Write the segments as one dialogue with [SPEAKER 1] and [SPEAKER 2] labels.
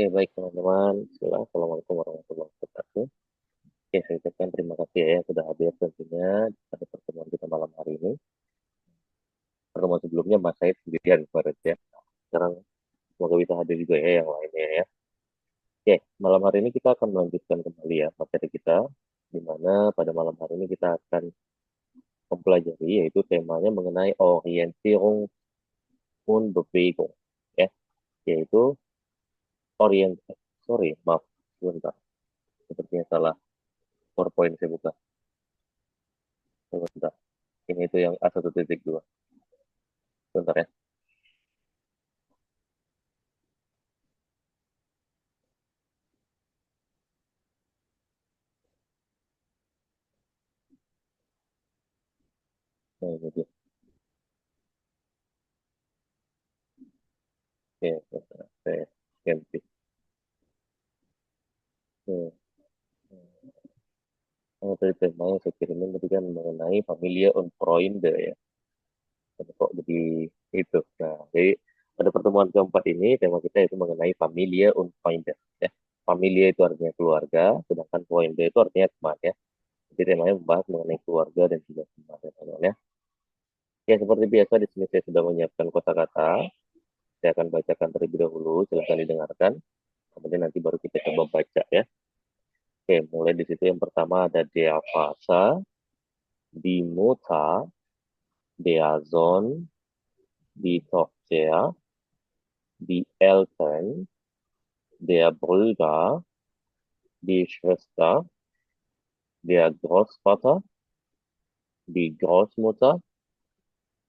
[SPEAKER 1] Oke, baik teman-teman. Bismillah. Assalamualaikum warahmatullahi wabarakatuh. Oke, saya ucapkan terima kasih ya yang sudah hadir tentunya pada pertemuan kita malam hari ini. Pertemuan sebelumnya Mas Said sendirian kemarin ya. Sekarang semoga bisa hadir juga ya yang lainnya ya. Oke, malam hari ini kita akan melanjutkan kembali ya materi kita, di mana pada malam hari ini kita akan mempelajari yaitu temanya mengenai Orientierung und Bewegung ya, yaitu orient sorry maaf sebentar, sepertinya salah PowerPoint saya buka sebentar. Ini itu yang A1.2. Sebentar ya. Nah, ini dia. Oke, sebentar. Saya ganti. Oke. Oh, tadi tema yang saya kirimin tadi kan mengenai Familie und Freunde ya. Tapi kok jadi itu. Nah, jadi pada pertemuan keempat ini tema kita itu mengenai Familie und Freunde ya. Familie itu artinya keluarga, sedangkan Freunde itu artinya teman ya. Jadi temanya membahas mengenai keluarga dan juga teman ya, teman ya. Ya, seperti biasa di sini saya sudah menyiapkan kata-kata. Saya akan bacakan terlebih dahulu, silahkan didengarkan. Kemudian nanti baru kita coba baca ya. Oke, mulai di situ yang pertama ada der Vater, die Mutter, der Sohn, die Tochter, die Eltern, der Bruder, die Schwester, der Großvater, die Großmutter,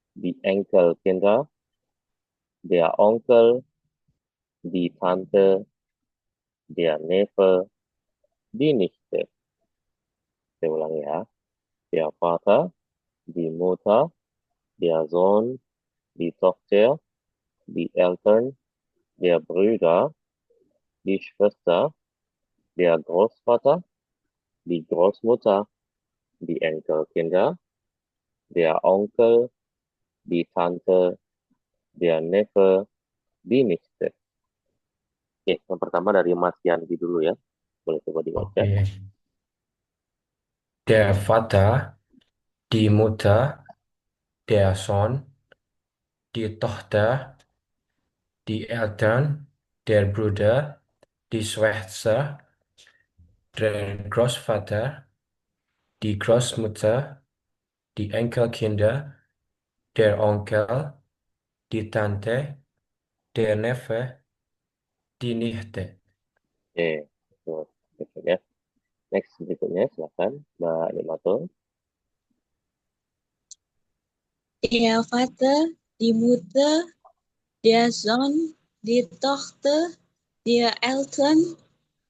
[SPEAKER 1] die Enkelkinder, der Onkel, die Tante, der Neffe, die Nichte. Saya ulang ya. Der Vater, die Mutter, der Sohn, die Tochter, die Eltern, der Brüder, die Schwester, der Großvater, die Großmutter, die Enkelkinder, der Onkel, die Tante, der Neffe, die Nichte. Oke, yang pertama dari Mas Yandi dulu ya. Boleh coba dibaca.
[SPEAKER 2] Okay. Der Vater, die Mutter, der Sohn, die Tochter, die Eltern, der Bruder, die Schwester, der Großvater, die Großmutter, die Enkelkinder, der Onkel, die Tante, der Neffe, die Nichte.
[SPEAKER 1] Oke, itu berikutnya. Next berikutnya silakan Mbak Limatul.
[SPEAKER 3] Der Vater, die Mutter, der Sohn, die Tochter, der Eltern,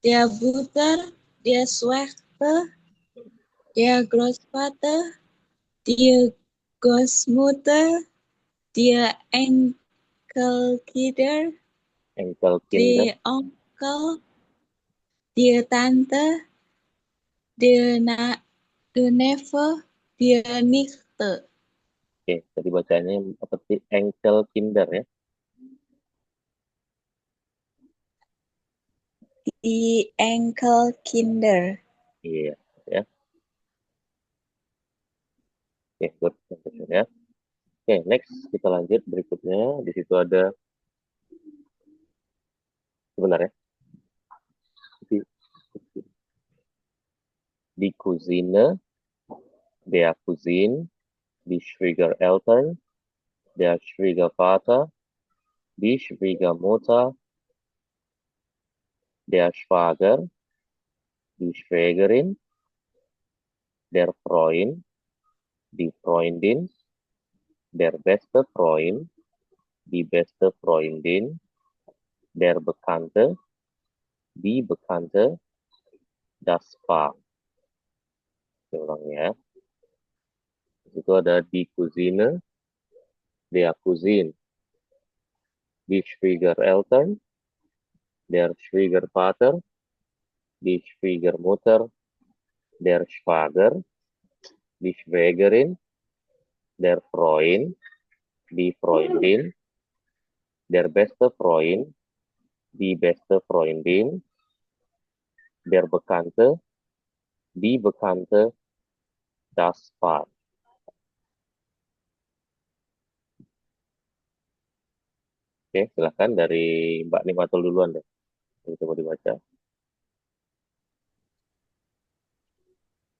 [SPEAKER 3] der Bruder, der Schwester, der Großvater, die Großmutter, der Enkelkinder,
[SPEAKER 1] Enkelkinder.
[SPEAKER 3] der Onkel, der Tante, der Neffe, der Nichte.
[SPEAKER 1] Oke, tadi bacanya seperti Enkelkinder ya.
[SPEAKER 3] Die Enkelkinder.
[SPEAKER 1] Iya, ya. Oke, good. Ya. Oke, next kita lanjut berikutnya. Di situ ada sebenarnya di, di Cousine, der Cousin, die Schwiegereltern, der Schwiegervater, die Schwiegermutter, der Schwager, die Schwägerin, der Freund, die Freundin, der beste Freund, die beste Freundin, der Bekannte, die Bekannte, das Paar. Saya ulang ya. Itu ada die Cousine, der Cousin, die Schwiegereltern, der Schwiegervater, die Schwiegermutter, der Schwager, die Schwägerin, der Freund, die Freundin, der beste Freund, die beste Freundin, der Bekannte, die Bekannte, das Paar. Oke, silahkan dari Mbak Nimatul duluan deh. Coba dibaca.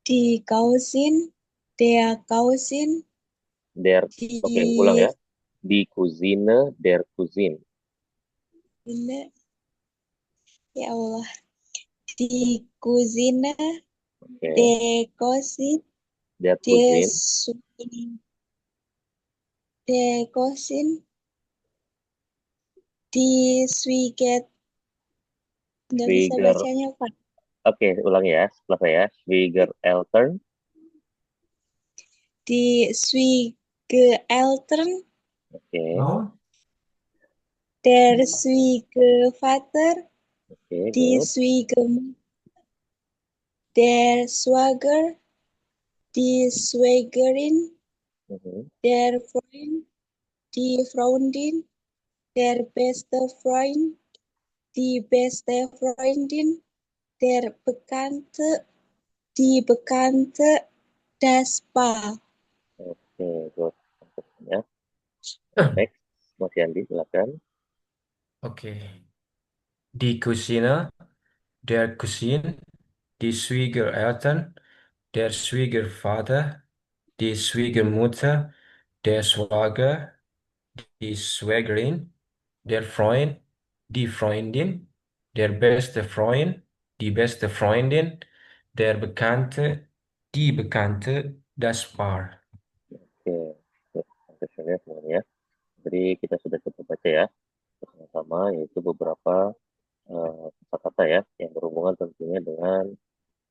[SPEAKER 3] Die Cousin, der Cousin,
[SPEAKER 1] Oke, ulang
[SPEAKER 3] die
[SPEAKER 1] ya. Die Cousine, der Cousin.
[SPEAKER 3] Ya Allah, die Cousine,
[SPEAKER 1] Oke,
[SPEAKER 3] der Cousin,
[SPEAKER 1] der
[SPEAKER 3] der
[SPEAKER 1] Cousin.
[SPEAKER 3] der Cousin, die Schwieger, nggak bisa
[SPEAKER 1] Schwieger.
[SPEAKER 3] bacanya Pak.
[SPEAKER 1] Oke, ulang ya. Setelah saya. Schwiegereltern.
[SPEAKER 3] Die Schwiegereltern,
[SPEAKER 1] Oke,
[SPEAKER 3] der Schwiegervater,
[SPEAKER 1] oke,
[SPEAKER 3] die
[SPEAKER 1] good.
[SPEAKER 3] Schwiegermutter, der Schwager, die Schwägerin,
[SPEAKER 1] Mhm.
[SPEAKER 3] der Freund, die Freundin, der beste Freund, die beste Freundin, der Bekannte, die Bekannte, das Paar.
[SPEAKER 1] Oke, good. Ya. Next, Mas Yandi, silakan.
[SPEAKER 2] Oke. Die Cousine, der Cousin, die Schwiegereltern, der Schwiegervater, die Schwiegermutter, der Schwager, die Schwägerin, der Freund, die Freundin, der beste Freund, die beste Freundin, der Bekannte, die Bekannte, das Paar.
[SPEAKER 1] Oke, good. Sampai semuanya. Jadi kita sudah cukup baca ya bersama-sama, yaitu beberapa kata-kata ya yang berhubungan tentunya dengan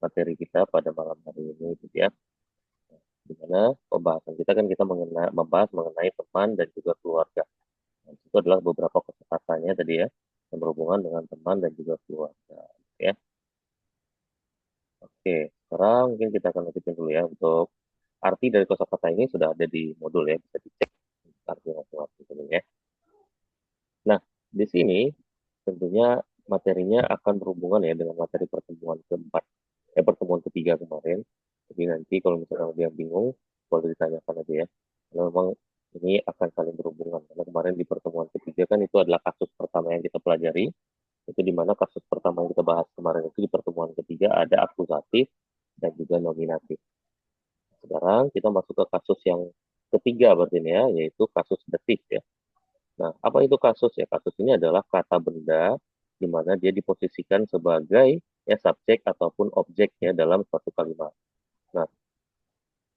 [SPEAKER 1] materi kita pada malam hari ini, gitu ya. Di mana pembahasan kita kan kita membahas mengenai teman dan juga keluarga. Dan itu adalah beberapa kata-katanya tadi ya yang berhubungan dengan teman dan juga keluarga, ya. Oke, sekarang mungkin kita akan lanjutin dulu ya untuk arti dari kosakata ini sudah ada di modul ya, bisa dicek arti masing-masing dulu ya. Nah, di sini tentunya materinya akan berhubungan ya dengan materi pertemuan keempat, pertemuan ketiga kemarin. Jadi nanti kalau misalnya ada yang bingung, boleh ditanyakan aja ya. Karena memang ini akan saling berhubungan. Karena kemarin di pertemuan ketiga kan itu adalah kasus pertama yang kita pelajari. Itu di mana kasus pertama yang kita bahas kemarin itu di pertemuan ketiga ada akusatif dan juga nominatif. Sekarang kita masuk ke kasus yang ketiga berarti ini ya, yaitu kasus detik ya. Nah, apa itu kasus ya? Kasus ini adalah kata benda di mana dia diposisikan sebagai ya subjek ataupun objek ya dalam suatu kalimat. Nah,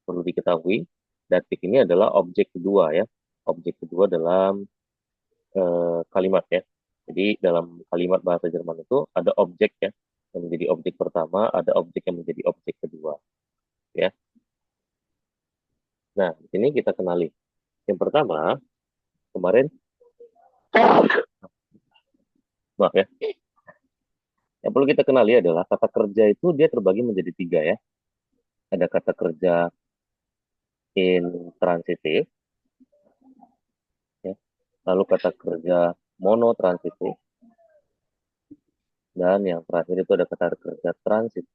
[SPEAKER 1] perlu diketahui datik ini adalah objek kedua ya. Objek kedua dalam kalimat ya. Jadi dalam kalimat bahasa Jerman itu ada objek ya yang menjadi objek pertama, ada objek yang menjadi objek kedua ya. Nah, di sini kita kenali. Yang pertama, kemarin maaf ya. Yang perlu kita kenali adalah kata kerja itu dia terbagi menjadi tiga ya. Ada kata kerja intransitif, ya. Lalu kata kerja monotransitif, dan yang terakhir itu ada kata kerja transit.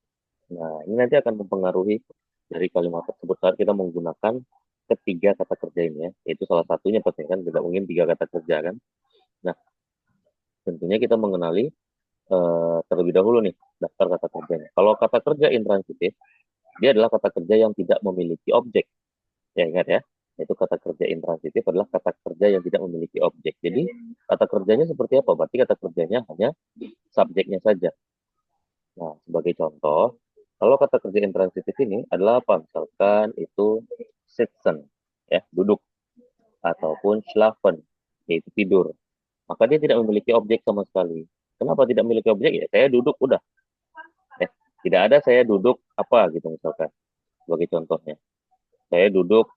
[SPEAKER 1] Nah, ini nanti akan mempengaruhi dari kalimat tersebut saat kita menggunakan ketiga kata kerja ini ya. Yaitu salah satunya penting kan, tidak mungkin tiga kata kerja kan. Nah, tentunya kita mengenali terlebih dahulu nih daftar kata kerjanya. Kalau kata kerja intransitif, dia adalah kata kerja yang tidak memiliki objek. Ya ingat ya, itu kata kerja intransitif adalah kata kerja yang tidak memiliki objek. Jadi kata kerjanya seperti apa? Berarti kata kerjanya hanya subjeknya saja. Nah, sebagai contoh, kalau kata kerja intransitif ini adalah apa? Misalkan itu sitzen, ya, duduk, ataupun schlafen, yaitu tidur. Maka dia tidak memiliki objek sama sekali. Kenapa tidak memiliki objek? Ya, saya duduk, udah. Tidak ada saya duduk apa gitu misalkan, sebagai contohnya. Saya duduk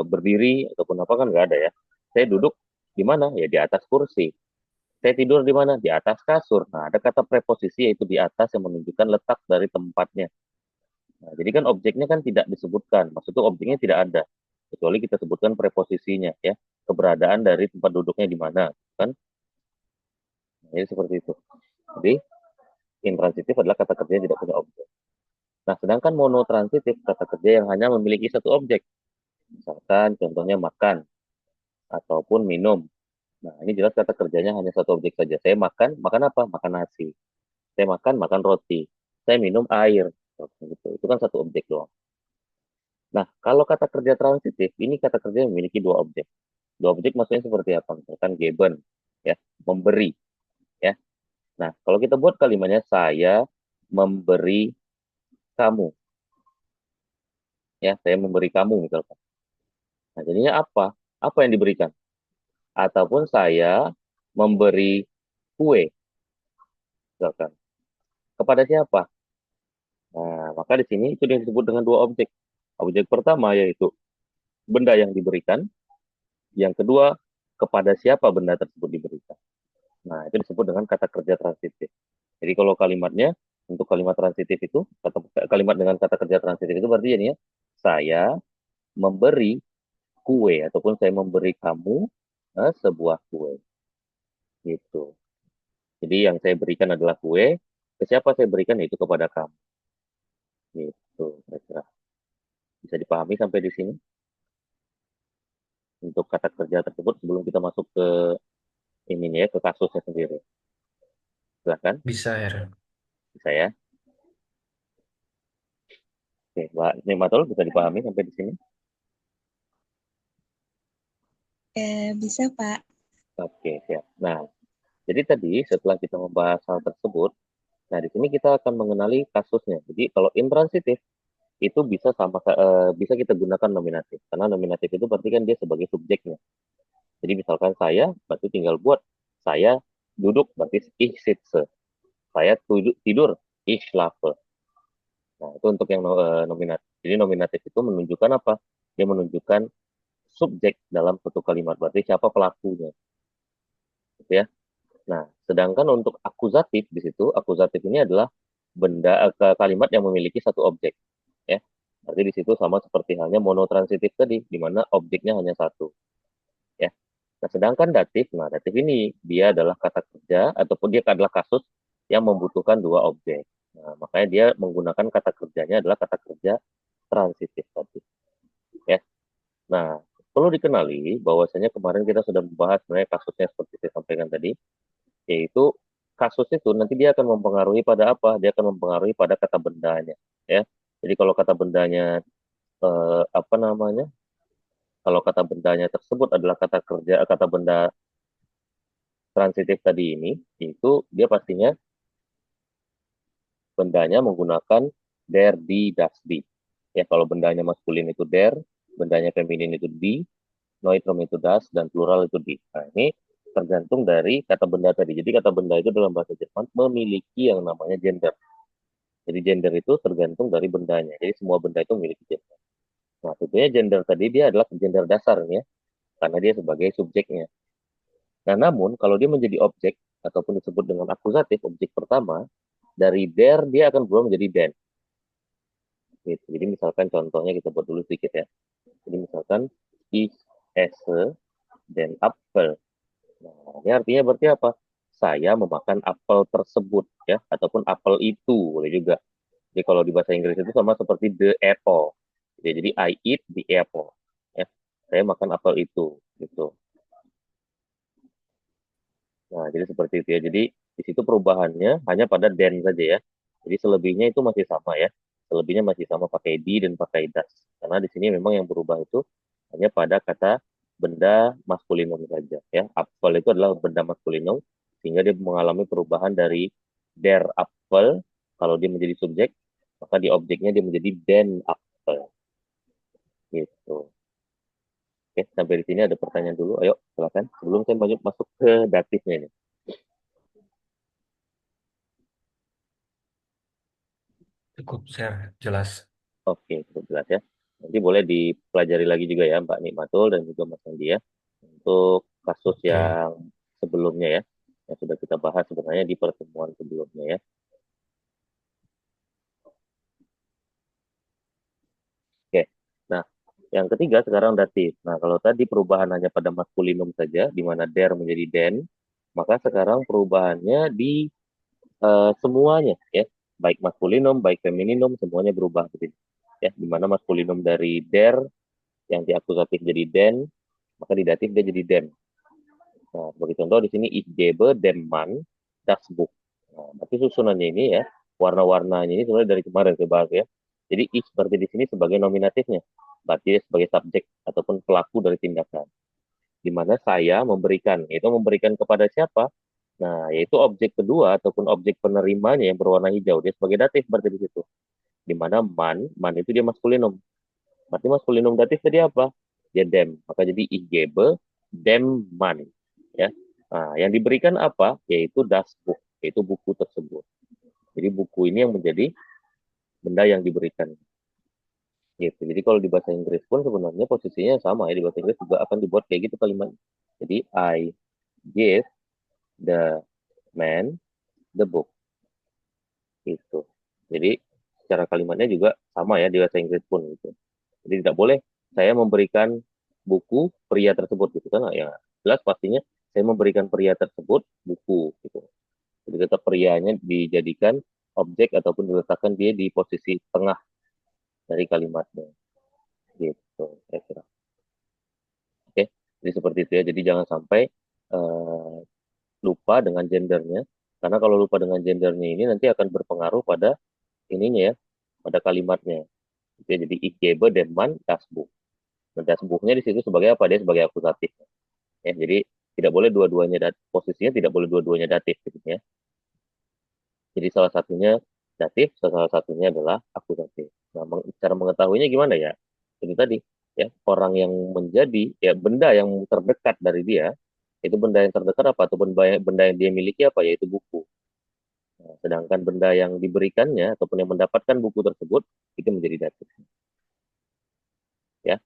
[SPEAKER 1] berdiri ataupun apa kan nggak ada ya. Saya duduk di mana? Ya di atas kursi. Saya tidur di mana? Di atas kasur. Nah, ada kata preposisi yaitu di atas yang menunjukkan letak dari tempatnya. Nah, jadi kan objeknya kan tidak disebutkan. Maksudnya objeknya tidak ada. Kecuali kita sebutkan preposisinya ya. Keberadaan dari tempat duduknya di mana. Kan? Jadi seperti itu. Jadi intransitif adalah kata kerja yang tidak punya objek. Nah, sedangkan monotransitif kata kerja yang hanya memiliki satu objek. Misalkan contohnya makan ataupun minum. Nah, ini jelas kata kerjanya hanya satu objek saja. Saya makan, makan apa? Makan nasi. Saya makan, makan roti. Saya minum air. Gitu. Itu kan satu objek doang. Nah, kalau kata kerja transitif, ini kata kerja yang memiliki dua objek. Dua objek maksudnya seperti apa? Misalkan given, ya, memberi, ya. Nah, kalau kita buat kalimatnya saya memberi kamu, ya, saya memberi kamu misalkan. Nah, jadinya apa? Apa yang diberikan? Ataupun saya memberi kue, misalkan. Kepada siapa? Nah, maka di sini itu yang disebut dengan dua objek. Objek pertama yaitu benda yang diberikan, yang kedua kepada siapa benda tersebut diberikan. Nah, itu disebut dengan kata kerja transitif. Jadi kalau kalimatnya untuk kalimat transitif itu kalimat dengan kata kerja transitif itu berarti jadinya saya memberi kue ataupun saya memberi kamu sebuah kue gitu. Jadi yang saya berikan adalah kue, ke siapa saya berikan itu kepada kamu. Gitu, kira-kira. Bisa dipahami sampai di sini untuk kata kerja tersebut sebelum kita masuk ke ini ya ke kasusnya sendiri. Silahkan,
[SPEAKER 2] Bisa, Her.
[SPEAKER 1] bisa ya. Oke, Mbak Nikmatul bisa dipahami sampai di sini.
[SPEAKER 3] Bisa, Pak.
[SPEAKER 1] Oke, siap. Nah, jadi tadi setelah kita membahas hal tersebut, nah di sini kita akan mengenali kasusnya. Jadi kalau intransitif itu bisa bisa kita gunakan nominatif karena nominatif itu berarti kan dia sebagai subjeknya. Jadi misalkan saya berarti tinggal buat saya duduk berarti ich sitze. Saya tidur ich schlafe. Nah, itu untuk yang nominatif. Jadi nominatif itu menunjukkan apa? Dia menunjukkan subjek dalam satu kalimat. Berarti siapa pelakunya. Gitu ya. Nah, sedangkan untuk akuzatif di situ, akuzatif ini adalah kalimat yang memiliki satu objek. Ya. Berarti di situ sama seperti halnya monotransitif tadi, di mana objeknya hanya satu. Ya. Nah, sedangkan datif, nah datif ini dia adalah kata kerja ataupun dia adalah kasus yang membutuhkan dua objek. Nah, makanya dia menggunakan kata kerjanya adalah kata kerja transitif tadi. Ya. Nah, perlu dikenali bahwasanya kemarin kita sudah membahas sebenarnya kasusnya seperti saya sampaikan tadi, yaitu kasus itu nanti dia akan mempengaruhi pada apa? Dia akan mempengaruhi pada kata bendanya. Ya. Jadi kalau kata bendanya apa namanya? Kalau kata bendanya tersebut adalah kata benda transitif tadi ini, itu dia pastinya bendanya menggunakan der, die, das, die. Ya, kalau bendanya maskulin itu der, bendanya feminin itu die, neutrum itu das, dan plural itu die. Nah, ini tergantung dari kata benda tadi. Jadi kata benda itu dalam bahasa Jerman memiliki yang namanya gender. Jadi gender itu tergantung dari bendanya. Jadi semua benda itu memiliki gender. Nah, tentunya gender tadi dia adalah gender dasarnya, karena dia sebagai subjeknya. Nah, namun kalau dia menjadi objek ataupun disebut dengan akusatif, objek pertama, dari der dia akan berubah menjadi den. Gitu. Jadi misalkan contohnya kita buat dulu sedikit ya. Jadi misalkan ich esse den Apfel. Nah, ini artinya berarti apa? Saya memakan apel tersebut ya, ataupun apel itu boleh juga. Jadi kalau di bahasa Inggris itu sama seperti the apple. Jadi I eat the apple. Ya, saya makan apel itu gitu. Nah, jadi seperti itu ya. Jadi di situ perubahannya hanya pada den saja ya. Jadi selebihnya itu masih sama ya. Selebihnya masih sama pakai di dan pakai das. Karena di sini memang yang berubah itu hanya pada kata benda maskulinum saja ya. Apel itu adalah benda maskulinum sehingga dia mengalami perubahan dari der Apfel kalau dia menjadi subjek, maka di objeknya dia menjadi den Apfel gitu. Oke, sampai di sini ada pertanyaan dulu. Ayo, silakan. Sebelum saya masuk ke datifnya ini.
[SPEAKER 2] Cukup share, jelas.
[SPEAKER 1] Oke, cukup jelas ya. Nanti boleh dipelajari lagi juga ya Mbak Nikmatul dan juga Mas Andi ya untuk kasus
[SPEAKER 2] Oke,
[SPEAKER 1] yang sebelumnya ya, yang sudah kita bahas sebenarnya di pertemuan sebelumnya ya. Oke, nah yang ketiga sekarang datif. Nah kalau tadi perubahan hanya pada maskulinum saja, di mana der menjadi den, Maka sekarang perubahannya di semuanya ya, baik maskulinum, baik femininum, semuanya berubah gitu. Ya, di mana maskulinum dari der yang di akusatif jadi den, maka di datif dia jadi dem. Nah, sebagai contoh di sini ich gebe dem Mann das Buch. Nah, berarti susunannya ini ya, warna-warnanya ini sebenarnya dari kemarin saya bahas ya. Jadi ich berarti di sini sebagai nominatifnya, berarti dia sebagai subjek ataupun pelaku dari tindakan. Di mana saya memberikan, itu memberikan kepada siapa? Nah, yaitu objek kedua ataupun objek penerimanya yang berwarna hijau, dia sebagai datif berarti di situ. Di mana man itu dia maskulinum. Berarti maskulinum datif tadi apa? Dia dem. Maka jadi ich gebe dem Mann. Ya. Nah, yang diberikan apa? Yaitu das Buch, yaitu buku tersebut. Jadi buku ini yang menjadi benda yang diberikan. Gitu. Jadi kalau di bahasa Inggris pun sebenarnya posisinya sama ya, di bahasa Inggris juga akan dibuat kayak gitu kalimat. Jadi I give the man the book. Itu. Jadi secara kalimatnya juga sama ya di bahasa Inggris pun gitu. Jadi tidak boleh saya memberikan buku pria tersebut gitu kan ya. Jelas pastinya saya memberikan pria tersebut buku gitu. Jadi tetap prianya dijadikan objek ataupun diletakkan dia di posisi tengah dari kalimatnya gitu. Saya kira. Oke, jadi seperti itu ya. Jadi jangan sampai uh, lupa dengan gendernya, karena kalau lupa dengan gendernya ini nanti akan berpengaruh pada ininya ya, pada kalimatnya. Gitu ya. Jadi ich gebe den Mann das Buch. Nah, das Buch-nya di situ sebagai apa? Dia sebagai akusatif. Ya, jadi tidak boleh dua-duanya posisinya tidak boleh dua-duanya datif gitu ya. Jadi salah satunya datif, salah satunya adalah akusatif. Nah, cara mengetahuinya gimana ya? Itu tadi ya, orang yang menjadi ya benda yang terdekat dari dia, itu benda yang terdekat apa atau benda yang dia miliki apa, yaitu buku. Nah, sedangkan benda yang diberikannya ataupun yang mendapatkan buku tersebut itu menjadi datif ya.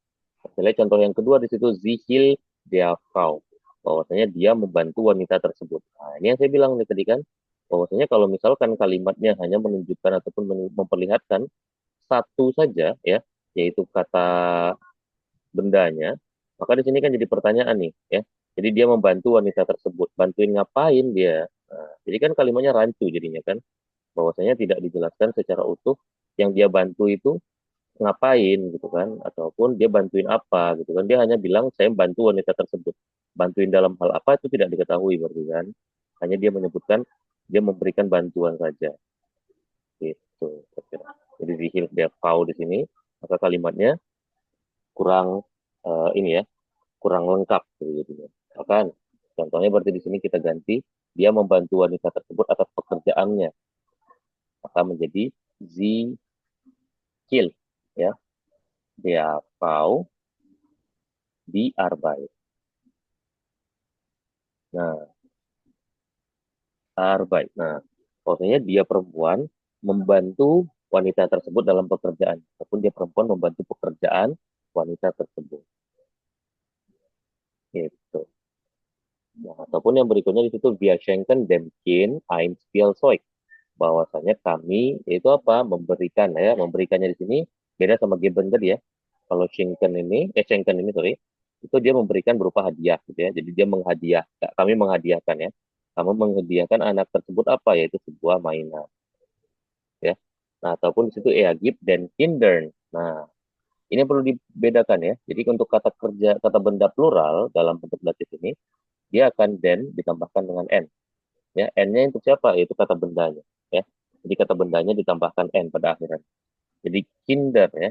[SPEAKER 1] Misalnya contoh yang kedua di situ zihil dia Frau, bahwasanya dia membantu wanita tersebut. Nah, ini yang saya bilang tadi kan, bahwasanya kalau misalkan kalimatnya hanya menunjukkan ataupun memperlihatkan satu saja ya, yaitu kata bendanya, maka di sini kan jadi pertanyaan nih ya. Jadi dia membantu wanita tersebut, bantuin ngapain dia? Nah, jadi kan kalimatnya rancu jadinya kan, bahwasanya tidak dijelaskan secara utuh yang dia bantu itu ngapain gitu kan, ataupun dia bantuin apa gitu kan. Dia hanya bilang saya bantu wanita tersebut, bantuin dalam hal apa itu tidak diketahui berarti kan, hanya dia menyebutkan dia memberikan bantuan saja gitu kira-kira. Jadi zihir dia kau di sini, maka kalimatnya kurang ini ya, kurang lengkap gitu. Akan contohnya berarti di sini kita ganti dia membantu wanita tersebut atas pekerjaannya, maka menjadi zikil ya, dia kau di arbeit. Nah, arbeit. Nah, maksudnya dia perempuan membantu wanita tersebut dalam pekerjaan, ataupun dia perempuan membantu pekerjaan wanita tersebut. Gitu. Nah, ataupun yang berikutnya di situ wir schenken dem Kind ein Spielzeug. Bahwasanya kami itu apa? Memberikan ya, memberikannya di sini beda sama geben tadi ya. Kalau schenken ini sorry, itu dia memberikan berupa hadiah gitu ya. Jadi dia menghadiah, kami menghadiahkan ya. Kamu menghadiahkan anak tersebut apa? Yaitu sebuah mainan ya. Nah, ataupun di situ eagib dan kindern. Nah, ini perlu dibedakan ya. Jadi untuk kata kerja, kata benda plural dalam bentuk datif ini, dia akan den ditambahkan dengan n. Ya, n-nya untuk siapa? Yaitu kata bendanya. Ya, jadi kata bendanya ditambahkan n pada akhiran. Jadi kinder ya,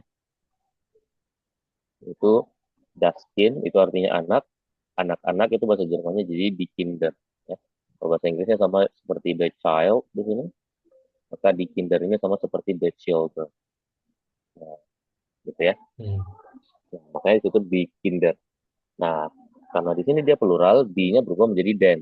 [SPEAKER 1] itu daskin itu artinya anak, anak-anak itu bahasa Jermannya jadi di kinder. Ya. Kalau bahasa Inggrisnya sama seperti the child di sini, maka di kinder ini sama seperti the children. Nah, gitu ya.
[SPEAKER 2] Hmm.
[SPEAKER 1] Nah, makanya itu di kinder. Nah, karena di sini dia plural, D-nya berubah menjadi den.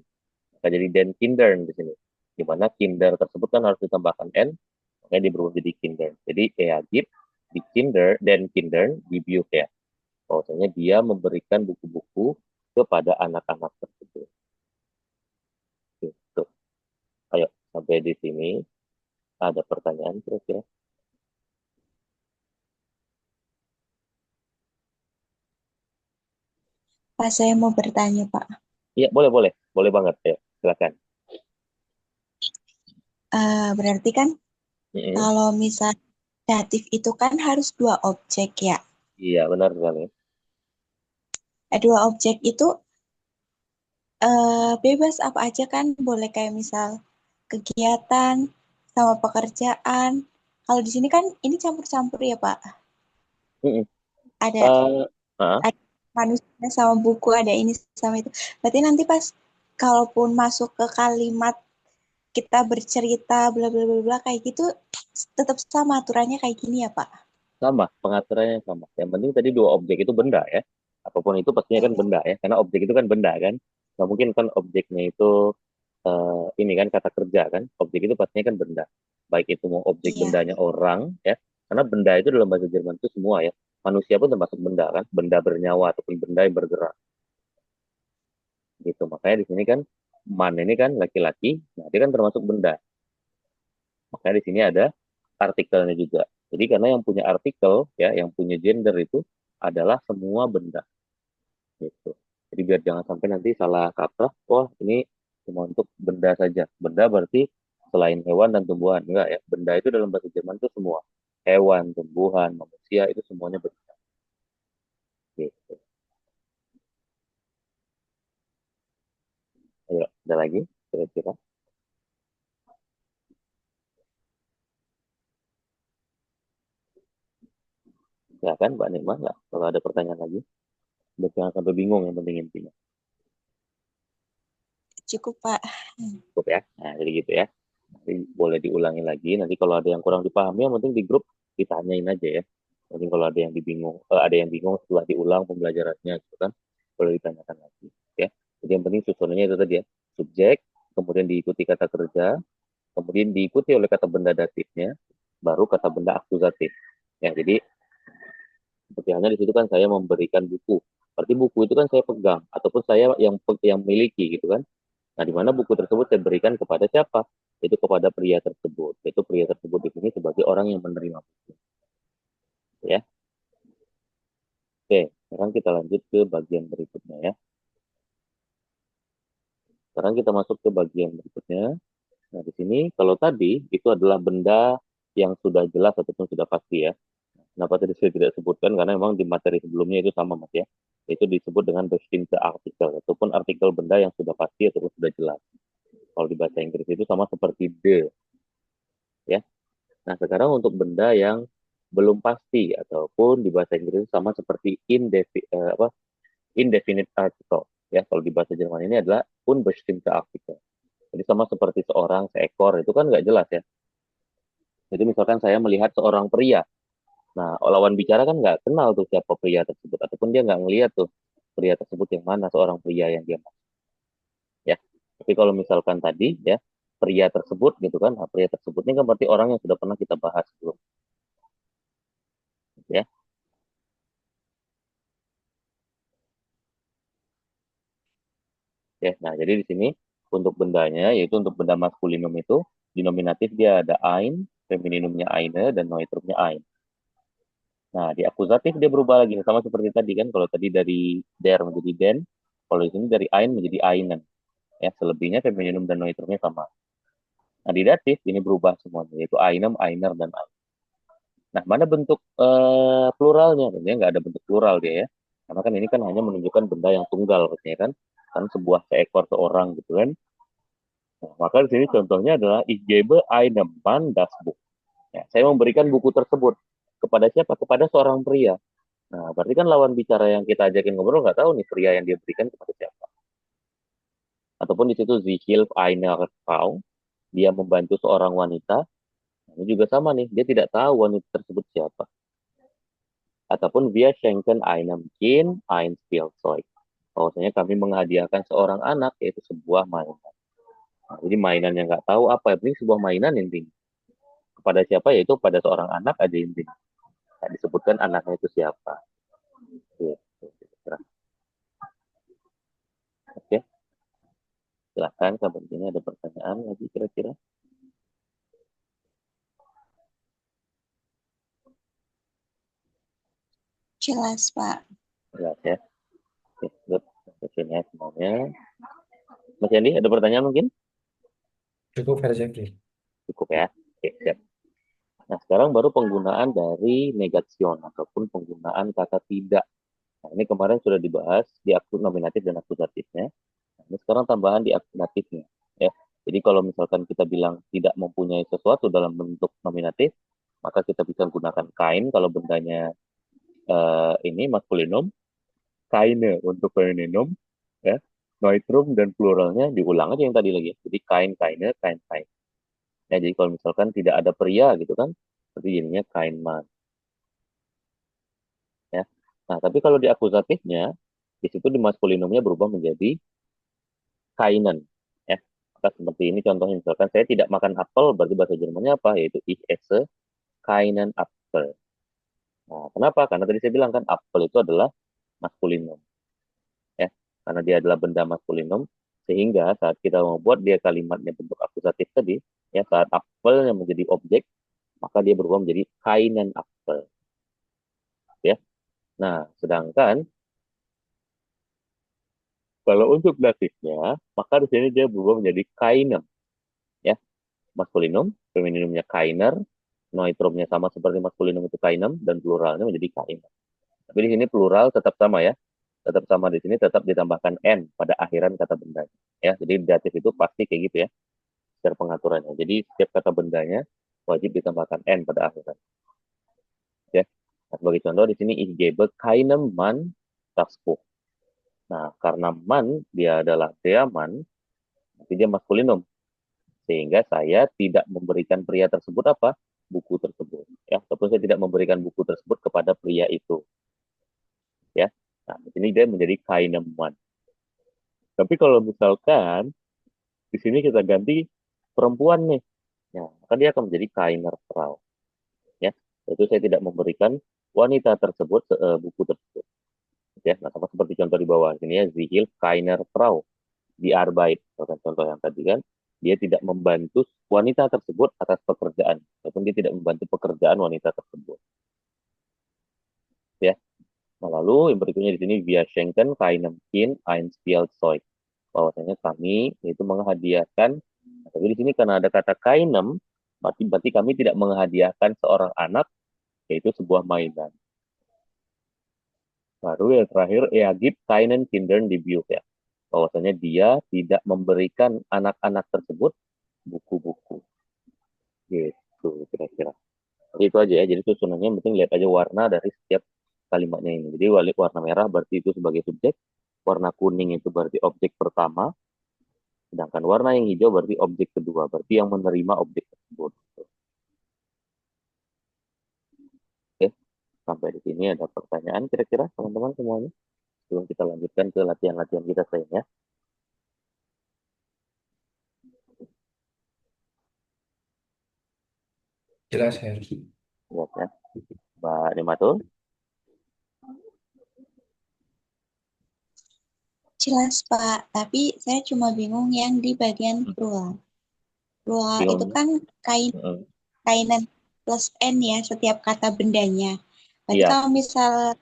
[SPEAKER 1] Maka jadi den kindern di sini. Di mana kinder tersebut kan harus ditambahkan n, makanya dia berubah menjadi kinder. Jadi eagib di kinder dan kindern di biu ya. Bahwasanya dia memberikan buku-buku kepada anak-anak tersebut. Gitu. Ayo, sampai di sini ada pertanyaan kira-kira?
[SPEAKER 3] Pak, saya mau bertanya, Pak.
[SPEAKER 1] Iya, boleh, boleh. Boleh banget ya. Silakan.
[SPEAKER 3] Berarti kan
[SPEAKER 1] Mm-mm.
[SPEAKER 3] kalau misal datif itu kan harus dua objek ya.
[SPEAKER 1] Iya, benar sekali.
[SPEAKER 3] Dua objek itu bebas apa aja kan, boleh kayak misal kegiatan sama pekerjaan. Kalau di sini kan ini campur-campur ya Pak.
[SPEAKER 1] Mm-mm.
[SPEAKER 3] Ada
[SPEAKER 1] Eh, ah,
[SPEAKER 3] ada manusia sama buku, ada ini sama itu. Berarti nanti pas kalaupun masuk ke kalimat kita bercerita bla bla bla bla kayak gitu tetap sama aturannya kayak gini ya Pak.
[SPEAKER 1] sama, pengaturannya sama. Yang penting tadi dua objek itu benda ya. Apapun itu pastinya kan benda ya, karena objek itu kan benda kan. Nggak mungkin kan objeknya itu ini kan kata kerja kan. Objek itu pastinya kan benda. Baik itu mau objek
[SPEAKER 3] Iya,
[SPEAKER 1] bendanya orang ya, karena benda itu dalam bahasa Jerman itu semua ya. Manusia pun termasuk benda kan, benda bernyawa ataupun benda yang bergerak gitu. Makanya di sini kan man ini kan laki-laki, nah dia kan termasuk benda. Makanya di sini ada artikelnya juga. Jadi karena yang punya artikel ya, yang punya gender itu adalah semua benda gitu. Jadi biar jangan sampai nanti salah kaprah, wah ini cuma untuk benda saja. Benda berarti selain hewan dan tumbuhan, enggak ya. Benda itu dalam bahasa Jerman itu semua. Hewan, tumbuhan, manusia itu semuanya benda gitu. Ayo, ada lagi kira-kira? Ya kan, Mbak Nikmah nggak? Kalau ada pertanyaan lagi, biar jangan sampai bingung yang penting intinya.
[SPEAKER 3] cukup Pak.
[SPEAKER 1] Cukup ya. Nah, jadi gitu ya. Nanti boleh diulangi lagi. Nanti kalau ada yang kurang dipahami, yang penting di grup ditanyain aja ya. Mungkin kalau ada yang ada yang bingung setelah diulang pembelajarannya, gitu kan, boleh ditanyakan lagi. Ya. Jadi yang penting susunannya itu tadi ya. Subjek, kemudian diikuti kata kerja, kemudian diikuti oleh kata benda datifnya, baru kata benda akusatif. Ya, jadi seperti halnya di situ kan saya memberikan buku. Berarti buku itu kan saya pegang ataupun saya yang miliki gitu kan. Nah, di mana buku tersebut saya berikan kepada siapa? Itu kepada pria tersebut. Itu pria tersebut di sini sebagai orang yang menerima buku. Ya, oke. Sekarang kita lanjut ke bagian berikutnya ya. Sekarang kita masuk ke bagian berikutnya. Nah, di sini kalau tadi itu adalah benda yang sudah jelas ataupun sudah pasti ya. Kenapa tadi saya tidak sebutkan? Karena memang di materi sebelumnya itu sama mas ya. Itu disebut dengan bestimmte artikel ataupun artikel benda yang sudah pasti ataupun sudah jelas. Kalau di bahasa Inggris itu sama seperti the ya. Nah, sekarang untuk benda yang belum pasti ataupun di bahasa Inggris sama seperti indefinite article. Ya, kalau di bahasa Jerman ini adalah unbestimmte Artikel. Jadi sama seperti seorang, seekor, itu kan nggak jelas ya. Jadi misalkan saya melihat seorang pria. Nah, lawan bicara kan nggak kenal tuh siapa pria tersebut. Ataupun dia nggak ngelihat tuh pria tersebut yang mana, seorang pria yang dia maksud. Ya. Tapi kalau misalkan tadi ya, pria tersebut gitu kan, nah, pria tersebut ini kan berarti orang yang sudah pernah kita bahas sebelum. Ya. Ya, nah jadi di sini untuk bendanya yaitu untuk benda maskulinum itu di nominatif dia ada ein, femininumnya eine dan neutrumnya ein. Nah, di akusatif dia berubah lagi sama seperti tadi kan kalau tadi dari der menjadi den, kalau di sini dari ein menjadi einen. Ya, selebihnya femininum dan neutrumnya sama. Nah, di datif ini berubah semuanya yaitu einem, einer dan ein. Nah, mana bentuk pluralnya? Tentunya nggak ada bentuk plural dia ya. Karena kan ini kan hanya menunjukkan benda yang tunggal katanya kan sebuah seekor seorang gitu kan. Nah, maka di sini contohnya adalah ich gebe einem Mann das Buch. Ya, saya memberikan buku tersebut kepada siapa? Kepada seorang pria. Nah, berarti kan lawan bicara yang kita ajakin ngobrol nggak tahu nih pria yang dia berikan kepada siapa. Ataupun di situ sie hilft einer Frau, dia membantu seorang wanita. Nah, ini juga sama nih, dia tidak tahu wanita tersebut siapa. Ataupun wir schenken einem Kind ein Spielzeug. Bahwasanya kami menghadiahkan seorang anak yaitu sebuah mainan. Nah, jadi mainan yang nggak tahu apa, yang penting sebuah mainan intinya. Kepada siapa yaitu pada seorang anak aja intinya. Nah, disebutkan anaknya itu siapa. Gitu. Oke, silahkan sampai sini ada pertanyaan lagi kira-kira.
[SPEAKER 3] Jelas Pak.
[SPEAKER 1] Jelas ya. Oke, good. Sampai sini ya semuanya. Mas Yandi, ada pertanyaan mungkin?
[SPEAKER 2] Cukup Herzaki.
[SPEAKER 1] Cukup ya. Oke, siap. Nah, sekarang baru penggunaan dari negation ataupun penggunaan kata tidak. Nah, ini kemarin sudah dibahas di nominatif dan akusatifnya. Nah, ini sekarang tambahan di akusatifnya. Ya. Jadi kalau misalkan kita bilang tidak mempunyai sesuatu dalam bentuk nominatif, maka kita bisa gunakan kain kalau bendanya ini maskulinum, kaine untuk femininum, ya. Neutrum dan pluralnya diulang aja yang tadi lagi. Jadi kain, kaine, kain, kain. Ya, jadi kalau misalkan tidak ada pria gitu kan, berarti jadinya kain man. Ya. Nah, tapi kalau di akusatifnya, di situ di maskulinumnya berubah menjadi kainen. Ya. Maka seperti ini contohnya, misalkan saya tidak makan apel, berarti bahasa Jermannya apa? Yaitu ich esse keinen Apfel. Nah, kenapa? Karena tadi saya bilang kan apel itu adalah maskulinum. Ya. Karena dia adalah benda maskulinum, sehingga saat kita membuat dia kalimatnya bentuk akusatif tadi, ya saat apel yang menjadi objek, maka dia berubah menjadi keinen Apfel. Ya. Nah, sedangkan kalau untuk datifnya, maka di sini dia berubah menjadi kainem, ya. Maskulinum, femininumnya kainer, noitrumnya sama seperti maskulinum itu kainem, dan pluralnya menjadi kainem. Tapi di sini plural tetap sama ya, tetap sama di sini tetap ditambahkan n pada akhiran kata bendanya. Ya, jadi datif itu pasti kayak gitu ya, secara pengaturannya. Jadi setiap kata bendanya wajib ditambahkan n pada akhiran. Ya, nah, sebagai contoh di sini ich gebe keinem Mann das Buch. Nah, karena man dia adalah der Mann, nanti dia maskulinum. Sehingga saya tidak memberikan pria tersebut apa? Buku tersebut. Ya, ataupun saya tidak memberikan buku tersebut kepada pria itu. Ya, nah di sini dia menjadi kaineman. Tapi kalau misalkan di sini kita ganti perempuan nih, ya, maka dia akan menjadi kainer Frau. Ya, itu saya tidak memberikan wanita tersebut buku tersebut. Ya, nah sama seperti contoh di bawah ini ya, Zihil kainer Frau di Arbeit. Contoh yang tadi kan, dia tidak membantu wanita tersebut atas pekerjaan, ataupun dia tidak membantu pekerjaan wanita tersebut. Ya, nah lalu yang berikutnya di sini via Schenken keinem Kind ein Spielzeug. Bahwasanya kami yaitu menghadiahkan, nah, tapi di sini karena ada kata kainem, berarti kami tidak menghadiahkan seorang anak, yaitu sebuah mainan. Baru yang terakhir, Eagib keinen Kindern die Bücher. Bahwasanya dia tidak memberikan anak-anak tersebut buku-buku. Gitu kira-kira. Jadi itu aja ya. Jadi susunannya yang penting lihat aja warna dari setiap kalimatnya ini. Jadi warna merah berarti itu sebagai subjek, warna kuning itu berarti objek pertama, sedangkan warna yang hijau berarti objek kedua, berarti yang menerima objek tersebut. Oke, sampai di sini ada pertanyaan kira-kira teman-teman semuanya. Sebelum kita lanjutkan ke latihan-latihan kita lainnya.
[SPEAKER 2] Jelas Her.
[SPEAKER 1] Lihat ya. Mbak Nimatul.
[SPEAKER 3] Jelas, Pak. Tapi saya cuma bingung yang di bagian plural. Plural itu
[SPEAKER 1] Bingung.
[SPEAKER 3] kan kainan plus N ya setiap kata bendanya. Berarti
[SPEAKER 1] Iya,
[SPEAKER 3] kalau misal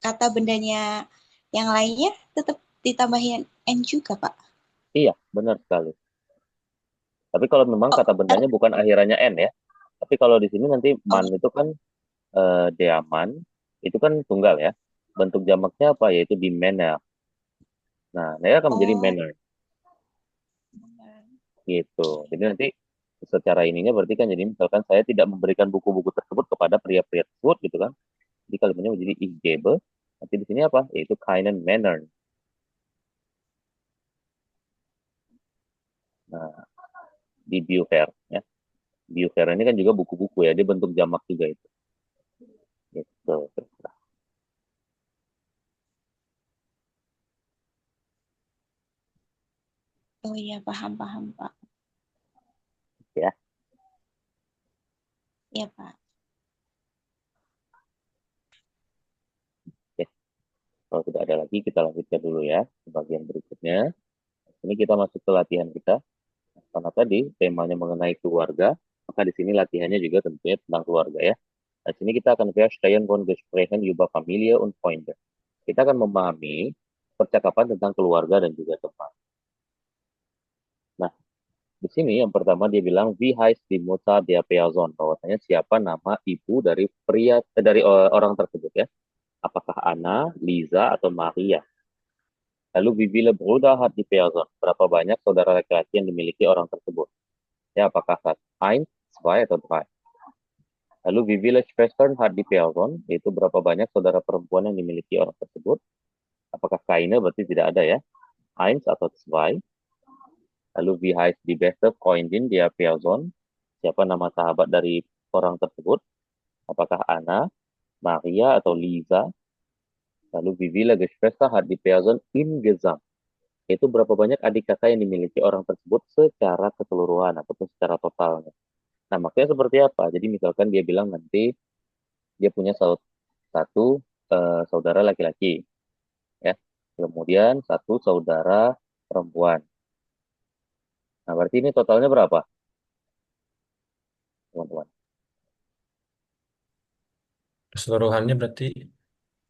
[SPEAKER 3] kata bendanya yang lainnya tetap ditambahin N juga, Pak.
[SPEAKER 1] iya, benar sekali. Tapi kalau memang
[SPEAKER 3] Oh,
[SPEAKER 1] kata bendanya bukan akhirannya N ya. Tapi kalau di sini nanti
[SPEAKER 3] oh,
[SPEAKER 1] man itu kan diaman, itu kan tunggal ya. Bentuk jamaknya apa? Yaitu di manner. Nah, dia akan menjadi
[SPEAKER 3] oh,
[SPEAKER 1] manner gitu. Jadi nanti secara ininya berarti kan jadi misalkan saya tidak memberikan buku-buku tersebut kepada pria-pria tersebut gitu kan. Jadi kalimatnya menjadi ich gebe. Nanti di sini apa? Yaitu keinen manner. Nah, di Bücher ya. Bücher ini kan juga buku-buku ya, dia bentuk jamak juga itu. Gitu.
[SPEAKER 3] oh iya, paham, paham, Pak.
[SPEAKER 1] Ya.
[SPEAKER 3] Iya, Pak.
[SPEAKER 1] Oke. Kalau tidak ada lagi kita lanjutkan dulu ya ke bagian berikutnya. Ini kita masuk ke latihan kita. Karena tadi temanya mengenai keluarga, maka di sini latihannya juga tentunya tentang keluarga ya. Nah, di sini kita akan verstehen von Gesprächen über Familie und Freunde. Kita akan memahami percakapan tentang keluarga dan juga teman. Di sini yang pertama dia bilang wie heißt die Mutter der Person, bahwasanya siapa nama ibu dari orang tersebut ya. Apakah Anna, Lisa, atau Maria? Lalu wie viele Brüder hat die Person? Berapa banyak saudara laki-laki yang dimiliki orang tersebut? Ya, apakah eins, zwei, atau drei? Lalu wie viele Schwestern hat die Person? Yaitu berapa banyak saudara perempuan yang dimiliki orang tersebut? Apakah keine berarti tidak ada ya? Eins atau zwei? Lalu wie heißt die beste Freundin der Person? Siapa nama sahabat dari orang tersebut? Apakah Anna, Maria, atau Lisa? Lalu wie viele Geschwister hat die Person insgesamt? Itu berapa banyak adik kakak yang dimiliki orang tersebut secara keseluruhan ataupun secara totalnya. Nah, maksudnya seperti apa? Jadi misalkan dia bilang nanti dia punya satu saudara laki-laki, ya. Kemudian satu saudara perempuan. Nah, berarti ini totalnya berapa, teman-teman?
[SPEAKER 2] Keseluruhannya berarti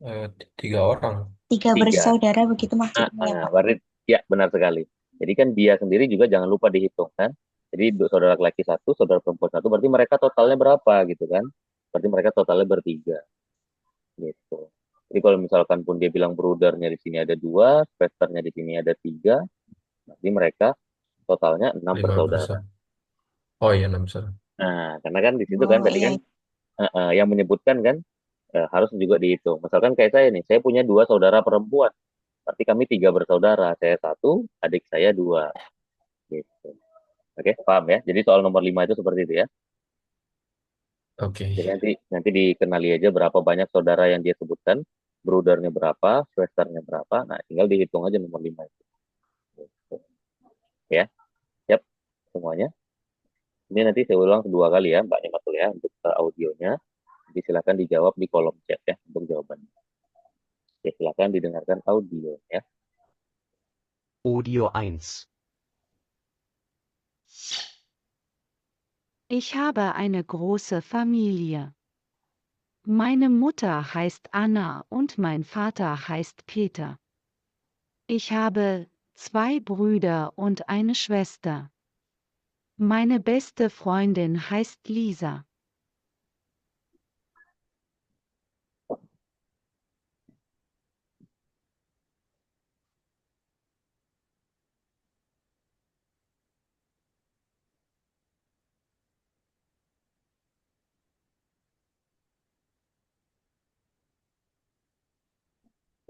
[SPEAKER 2] 3 orang.
[SPEAKER 3] 3
[SPEAKER 1] Tiga.
[SPEAKER 3] bersaudara begitu maksudnya ya, Pak?
[SPEAKER 1] Berarti ya benar sekali. Jadi kan dia sendiri juga jangan lupa dihitung kan. Jadi saudara laki-laki satu, saudara perempuan satu, berarti mereka totalnya berapa gitu kan? Berarti mereka totalnya bertiga gitu. Jadi kalau misalkan pun dia bilang brudernya di sini ada 2, sisternya di sini ada 3, berarti mereka totalnya 6
[SPEAKER 2] 5
[SPEAKER 1] bersaudara.
[SPEAKER 2] besar. Oh iya, 6 besar.
[SPEAKER 1] Nah, karena kan di situ kan
[SPEAKER 3] Oh
[SPEAKER 1] tadi
[SPEAKER 3] iya,
[SPEAKER 1] kan yang menyebutkan kan harus juga dihitung. Misalkan kayak saya nih, saya punya 2 saudara perempuan, berarti kami 3 bersaudara. Saya 1, adik saya 2. Gitu. Oke, paham ya? Jadi soal nomor 5 itu seperti itu ya.
[SPEAKER 2] Oke.
[SPEAKER 1] Jadi nanti dikenali aja berapa banyak saudara yang dia sebutkan, brudernya berapa, schwesternya berapa. Nah, tinggal dihitung aja nomor 5 itu. Gitu. Ya, siap semuanya. Ini nanti saya ulang 2 kali ya, Mbak Nematul ya, untuk audionya. Jadi silakan dijawab di kolom chat ya untuk jawabannya. Ya, silakan didengarkan audio ya.
[SPEAKER 4] Audio 1.
[SPEAKER 5] Ich habe eine große Familie. Meine Mutter heißt Anna und mein Vater heißt Peter. Ich habe 2 Brüder und eine Schwester. Meine beste Freundin heißt Lisa.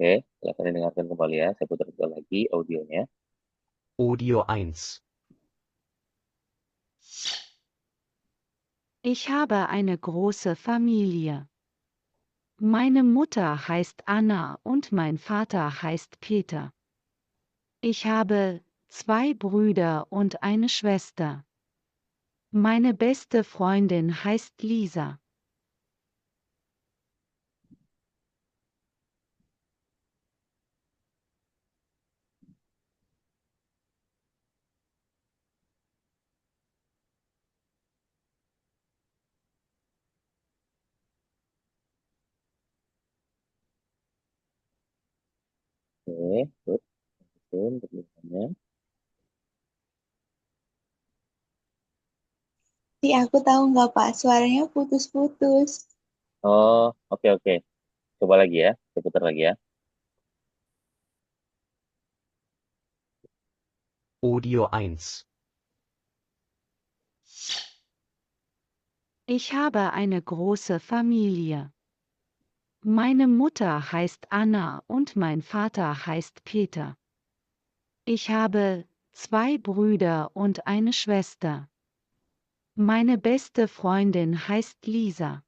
[SPEAKER 1] Oke, silakan didengarkan kembali ya. Saya putar lagi audionya.
[SPEAKER 4] Audio 1.
[SPEAKER 5] Ich habe eine große Familie. Meine Mutter heißt Anna und mein Vater heißt Peter. Ich habe 2 Brüder und eine Schwester. Meine beste Freundin heißt Lisa.
[SPEAKER 1] Oke, good. Untuk tulisannya.
[SPEAKER 3] Aku tahu nggak Pak, suaranya putus-putus.
[SPEAKER 1] Oh, oke oke. Coba lagi ya. Saya putar lagi ya.
[SPEAKER 4] Audio 1.
[SPEAKER 5] Ich habe eine große Familie. Meine Mutter heißt Anna und mein Vater heißt Peter. Ich habe 2 Brüder und eine Schwester. Meine beste Freundin heißt Lisa.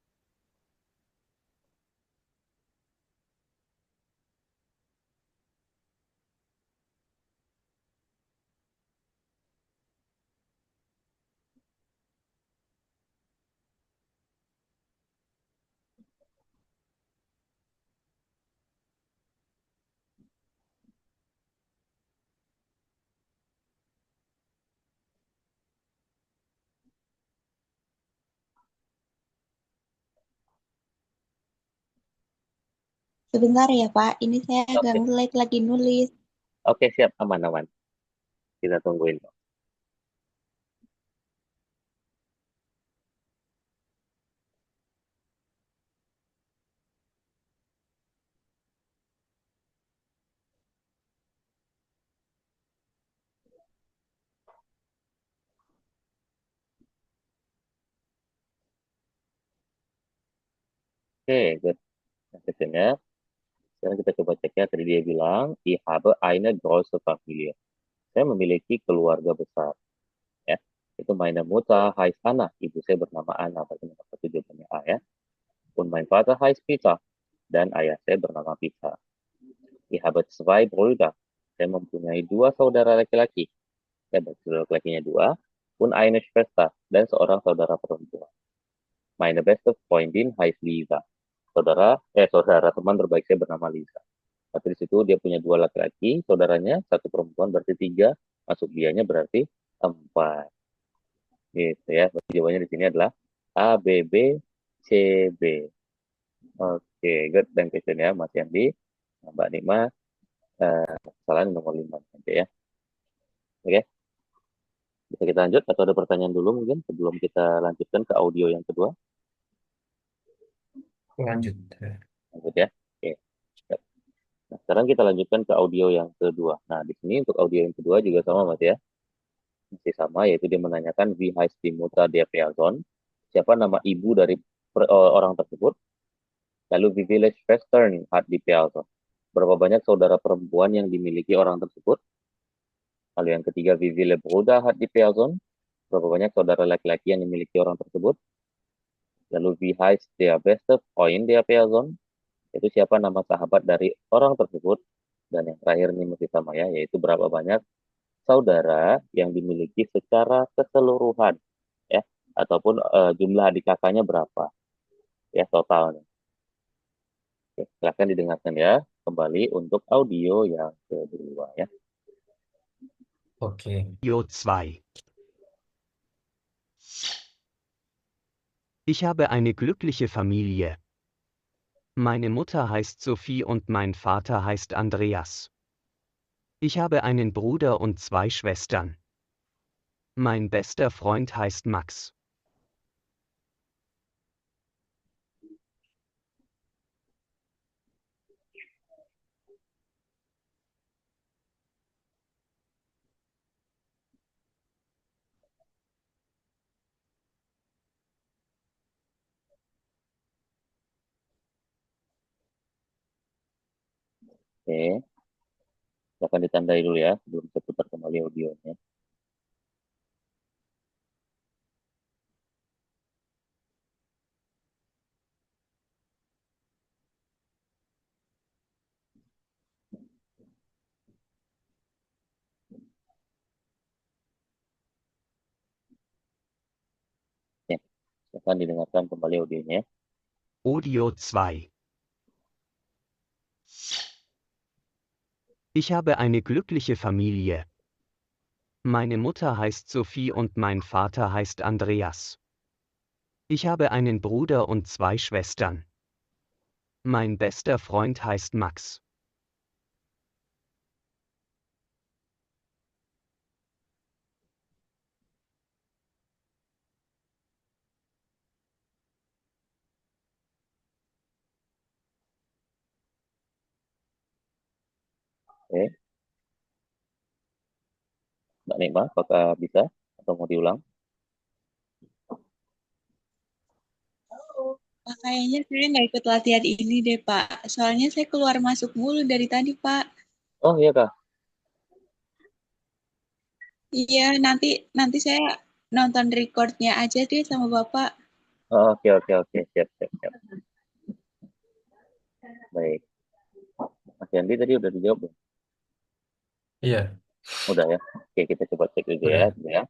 [SPEAKER 3] Sebentar ya Pak, ini saya agak
[SPEAKER 1] Oke,
[SPEAKER 3] ngelag lagi nulis.
[SPEAKER 1] oke siap, aman aman. Kita tungguin. Oke, good. Nah, questionnya, sekarang kita coba cek ya. Tadi dia bilang, ich habe eine große Familie. Saya memiliki keluarga besar. Ya, itu meine Mutter heißt Anna. Ibu saya bernama Anna. Berarti nomor satu jawabannya A ya. Und mein Vater heißt Peter. Dan ayah saya bernama Peter. Ich habe zwei Brüder. Saya mempunyai dua saudara laki-laki. Ya, saudara laki-lakinya dua. Und eine Schwester. Dan seorang saudara perempuan. Meine beste Freundin heißt Lisa. Saudara teman terbaik saya bernama Lisa. Berarti di situ dia punya dua laki-laki, saudaranya satu perempuan berarti tiga, masuk dianya berarti empat. Gitu ya. Berarti jawabannya di sini adalah A, B, B, C, B. Oke, good. Dan question ya, Mas Yandi, Mbak Nikma, kesalahan nomor 5 nanti ya. Oke, bisa kita lanjut atau ada pertanyaan dulu mungkin sebelum kita lanjutkan ke audio yang kedua?
[SPEAKER 2] Lanjut.
[SPEAKER 1] Lanjut ya. Oke. Nah, sekarang kita lanjutkan ke audio yang kedua. Nah, di sini untuk audio yang kedua juga sama Mas ya. Masih sama, yaitu dia menanyakan wie heißt die Mutter der Person? Siapa nama ibu dari orang tersebut? Lalu wie viele Schwestern hat die Person? Berapa banyak saudara perempuan yang dimiliki orang tersebut? Lalu yang ketiga, wie viele Brüder hat die Person? Berapa banyak saudara laki-laki yang dimiliki orang tersebut? Lalu wie heißt der beste Freund der Person? Itu siapa nama sahabat dari orang tersebut? Dan yang terakhir ini masih sama ya, yaitu berapa banyak saudara yang dimiliki secara keseluruhan ya, ataupun jumlah adik kakaknya berapa ya totalnya. Oke, silakan didengarkan ya kembali untuk audio yang kedua ya.
[SPEAKER 2] Oke.
[SPEAKER 4] Audio 2. Ich habe eine glückliche Familie. Meine Mutter heißt Sophie und mein Vater heißt Andreas. Ich habe einen Bruder und zwei Schwestern. Mein bester Freund heißt Max.
[SPEAKER 1] Oke, silakan ditandai dulu ya sebelum saya putar kembali audionya. Ya, silakan didengarkan kembali audionya.
[SPEAKER 4] Audio 2. Ich habe eine glückliche Familie. Meine Mutter heißt Sophie und mein Vater heißt Andreas. Ich habe einen Bruder und zwei Schwestern. Mein bester Freund heißt Max.
[SPEAKER 1] Oke, Mbak Nikma, apakah bisa atau mau diulang?
[SPEAKER 3] Kayaknya saya nggak ikut latihan ini deh, Pak. Soalnya saya keluar masuk mulu dari tadi, Pak.
[SPEAKER 1] Oh iya kak.
[SPEAKER 3] Iya, nanti saya nonton recordnya aja deh sama Bapak.
[SPEAKER 1] Oh, oke siap. Baik, Mas Yandi tadi udah dijawab belum?
[SPEAKER 2] Iya,
[SPEAKER 1] Udah ya. Oke, kita coba cek juga ya.
[SPEAKER 2] udah.
[SPEAKER 1] Ya.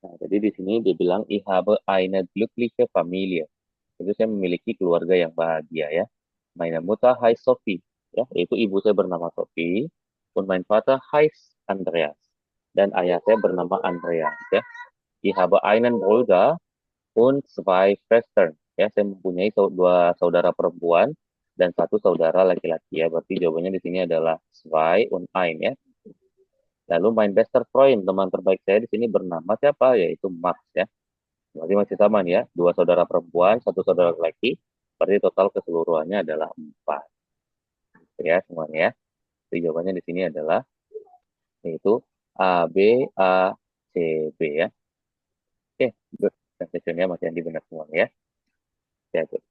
[SPEAKER 1] Nah, jadi di sini dia bilang ich habe eine glückliche Familie. Itu saya memiliki keluarga yang bahagia ya. Meine Mutter heißt Sophie. Ya, yaitu ibu saya bernama Sophie. Und mein Vater heißt Andreas. Dan ayah saya bernama Andreas ya. Ich habe einen Bruder und zwei Schwestern. Ya, saya mempunyai dua saudara perempuan dan satu saudara laki-laki ya. Berarti jawabannya di sini adalah zwei und ein ya. Lalu mein bester Freund, teman terbaik saya di sini bernama siapa? Yaitu Max ya. Berarti masih sama nih ya, dua saudara perempuan, satu saudara laki. Berarti total keseluruhannya adalah 4. Ya semuanya ya. Jadi jawabannya di sini adalah yaitu A, B, A, C, B ya. Oke, good. Dan sessionnya masih Andi benar semuanya ya. Ya, good.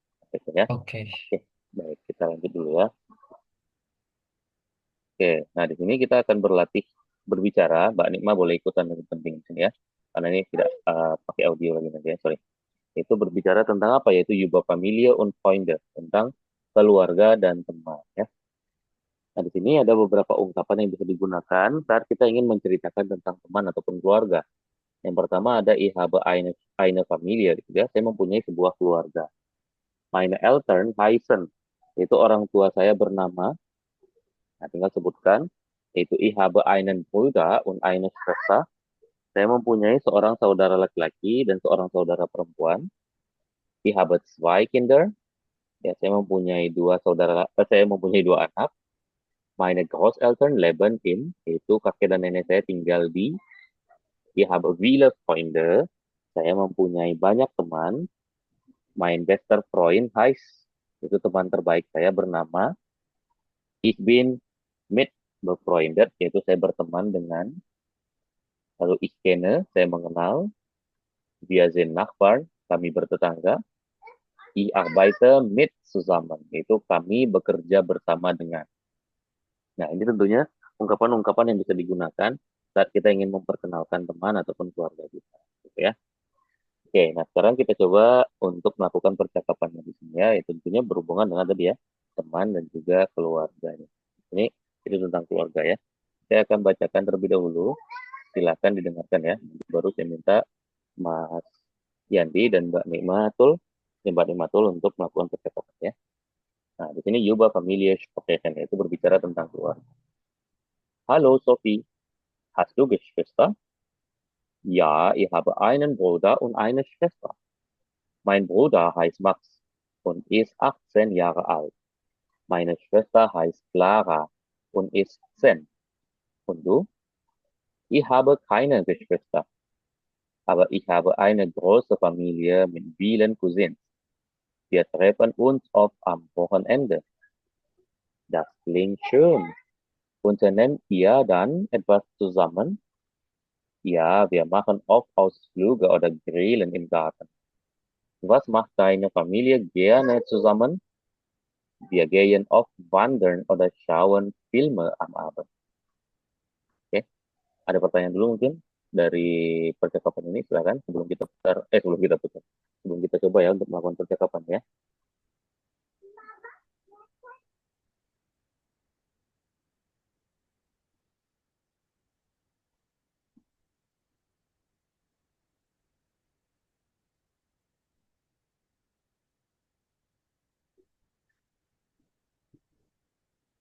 [SPEAKER 1] Ya.
[SPEAKER 2] Oke.
[SPEAKER 1] Oke, baik, kita lanjut dulu ya. Oke, nah di sini kita akan berlatih berbicara. Mbak Nikma boleh ikutan dengan penting di sini ya. Karena ini tidak pakai audio lagi nanti ya, sorry. Itu berbicara tentang apa? Yaitu Yuba Familia und Freunde, tentang keluarga dan teman ya. Nah, di sini ada beberapa ungkapan yang bisa digunakan saat kita ingin menceritakan tentang teman ataupun keluarga. Yang pertama ada ich habe eine Familie, gitu ya. Saya mempunyai sebuah keluarga. Meine Eltern heißen, itu orang tua saya bernama. Nah, tinggal sebutkan, yaitu ich habe einen Bruder und eine Schwester. Saya mempunyai seorang saudara laki-laki dan seorang saudara perempuan. Ich habe zwei Kinder. Ya, saya mempunyai dua anak. Meine Großeltern leben in, itu kakek dan nenek saya tinggal di. Ich habe viele Freunde. Saya mempunyai banyak teman. Mein bester Freund heißt, itu teman terbaik saya bernama. Ich bin mit befreundet, yaitu saya berteman dengan. Lalu ich kenne, saya mengenal. Wir sind Nachbarn, kami bertetangga. Ich arbeite mit zusammen, yaitu kami bekerja bersama dengan. Nah, ini tentunya ungkapan-ungkapan yang bisa digunakan saat kita ingin memperkenalkan teman ataupun keluarga kita. Gitu ya. Oke, nah sekarang kita coba untuk melakukan percakapannya di sini ya. Itu tentunya berhubungan dengan tadi ya, teman dan juga keluarganya. Ini itu tentang keluarga ya. Saya akan bacakan terlebih dahulu. Silakan didengarkan ya. Baru saya minta Mas Yandi dan Mbak Nikmatul untuk melakukan percakapan ya. Nah, di sini Yuba Familie Sprechen, yaitu berbicara tentang keluarga. Halo Sophie, hast du Geschwister? Ja, ich habe einen Bruder und eine Schwester. Mein Bruder heißt Max und ist 18 Jahre alt. Meine Schwester heißt Clara und ist 10. Und du? Ich habe keine Geschwister, aber ich habe eine große Familie mit vielen Cousins. Wir treffen uns oft am Wochenende. Das klingt schön. Unternehmt ihr dann etwas zusammen? Ja, wir machen oft Ausflüge oder Grillen im Garten. Was macht deine Familie gerne zusammen? Wir gehen oft wandern oder schauen Filme am Abend. Oke, ada pertanyaan dulu mungkin dari percakapan ini, silakan sebelum kita coba ya untuk melakukan percakapan ya.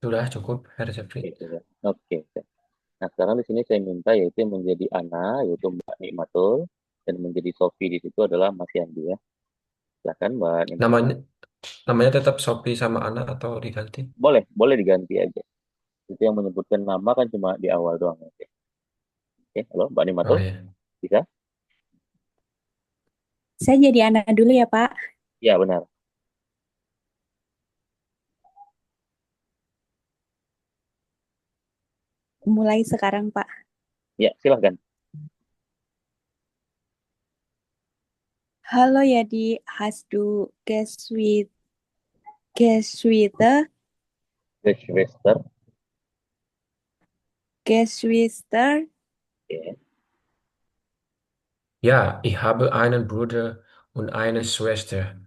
[SPEAKER 2] Sudah cukup, Herr Jeffrey.
[SPEAKER 1] Oke, oke. Nah, sekarang di sini saya minta yaitu yang menjadi Ana, yaitu Mbak Nikmatul, dan menjadi Sofi di situ adalah Mas Yandi ya. Silakan Mbak Nikmatul.
[SPEAKER 2] Namanya tetap Sophie sama Ana atau diganti?
[SPEAKER 1] Boleh diganti aja. Itu yang menyebutkan nama kan cuma di awal doang. Oke, oke, halo Mbak
[SPEAKER 2] Oh
[SPEAKER 1] Nikmatul,
[SPEAKER 2] ya.
[SPEAKER 1] bisa?
[SPEAKER 3] Saya jadi anak dulu ya, Pak.
[SPEAKER 1] Ya, benar.
[SPEAKER 3] Mulai sekarang, Pak.
[SPEAKER 1] Ya, silahkan.
[SPEAKER 3] Hallo Yadi, hast du Geschwister?
[SPEAKER 1] Geschwister.
[SPEAKER 3] Geschwister?
[SPEAKER 1] Oke.
[SPEAKER 2] Ja, ich habe einen Bruder und eine Schwester.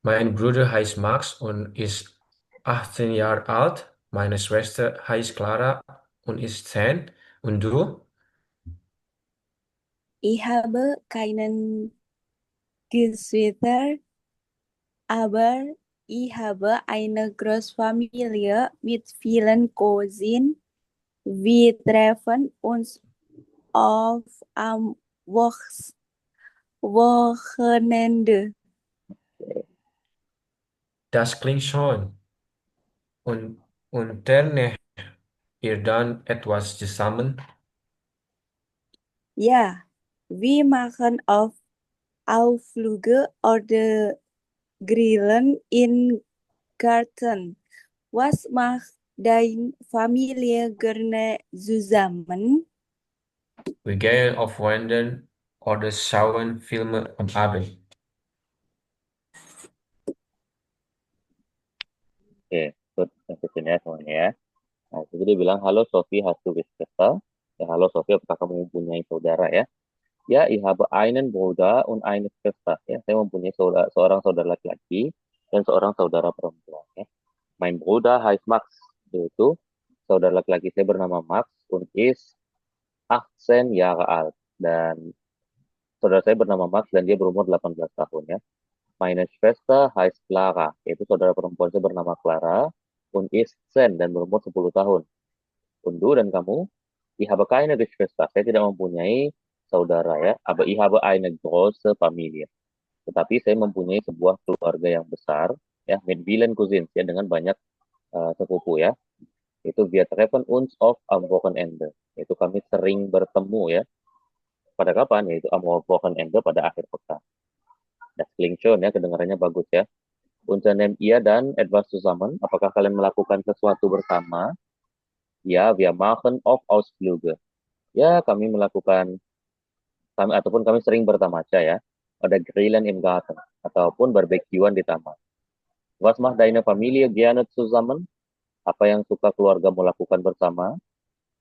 [SPEAKER 2] Mein Bruder heißt Max und ist 18 Jahre alt. Meine Schwester heißt Clara und ist 10. Und du?
[SPEAKER 3] Ich habe keinen Geschwister, aber ich habe eine Großfamilie mit vielen Cousinen. Wir treffen uns oft am Wochenende.
[SPEAKER 2] Das klingt schön. Und unternehmt ihr dann etwas zusammen?
[SPEAKER 3] Ja, wir machen oft Ausflüge oder Grillen in Garten. Was macht deine Familie gerne zusammen?
[SPEAKER 2] Wir gehen auf Wandern oder schauen Filme am Abend.
[SPEAKER 1] Oke, good. Yang sini ya semuanya ya. Nah, jadi dia bilang, halo Sophie, hast du Geschwister? Ya, halo Sophie, apakah kamu mempunyai saudara ya? Ya, ich habe einen Bruder und eine Schwester. Ya, saya mempunyai seorang saudara laki-laki dan seorang saudara perempuan. Ya. Mein Bruder heißt Max. Yaitu saudara laki-laki saya bernama Max und ist 18 Jahre alt. Dan saudara saya bernama Max dan dia berumur 18 tahun ya. Meine Schwester heißt Clara. Yaitu saudara perempuan saya bernama Clara und ist 10 dan berumur 10 tahun. Und du dan kamu? Ich habe keine Geschwister. Saya tidak mempunyai saudara ya. Aber ich habe eine große Familie. Tetapi saya mempunyai sebuah keluarga yang besar ya, mit vielen Cousins ya, dengan banyak sepupu ya. Itu wir treffen uns oft am Wochenende. Itu kami sering bertemu ya. Pada kapan? Yaitu am Wochenende, pada akhir pekan. Das klingt schön ya, kedengarannya bagus ya. Unternehmen ihr dan etwas zusammen? Apakah kalian melakukan sesuatu bersama? Ya, wir machen oft Ausflüge. Ya, kami melakukan ataupun kami sering bertamasya ya. Ada Grillen im Garten ataupun barbekyuan di taman. Was macht deine Familie gerne zusammen? Apa yang suka keluargamu lakukan bersama?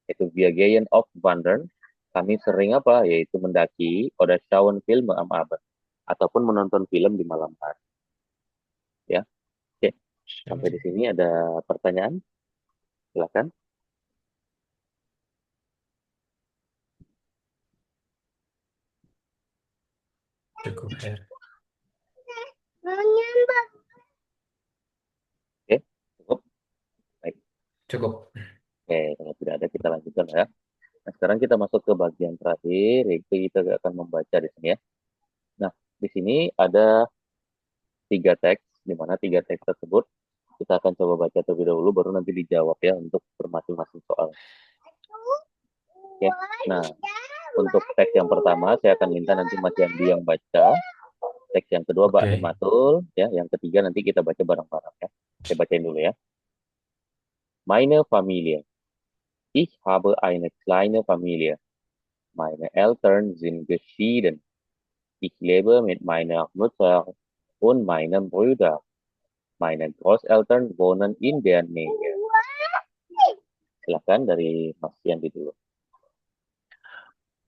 [SPEAKER 1] Itu wir gehen oft wandern. Kami sering apa? Yaitu mendaki, oder schauen Filme am Abend. Ataupun menonton film di malam hari. Ya, oke. Sampai di sini ada pertanyaan? Silakan.
[SPEAKER 2] Cukup, Her.
[SPEAKER 1] Oke, cukup. Baik.
[SPEAKER 2] Cukup.
[SPEAKER 1] Oke, kalau tidak ada kita lanjutkan ya. Nah, sekarang kita masuk ke bagian terakhir, yaitu kita akan membaca di sini ya. Nah, di sini ada 3 teks, di mana 3 teks tersebut kita akan coba baca terlebih dahulu, baru nanti dijawab ya untuk masing-masing soal. Oke, nah untuk teks yang pertama saya akan minta nanti Mas Yandi yang baca. Teks yang kedua Mbak
[SPEAKER 2] Oke.
[SPEAKER 1] Nimatul, ya. Yang ketiga nanti kita baca bareng-bareng ya. Saya bacain dulu ya. Meine Familie. Ich habe eine kleine Familie. Meine Eltern sind geschieden. Ich lebe mit meiner Mutter und meinem Bruder. Meine Großeltern wohnen in der Nähe. Silakan dari Mas Yandi dulu.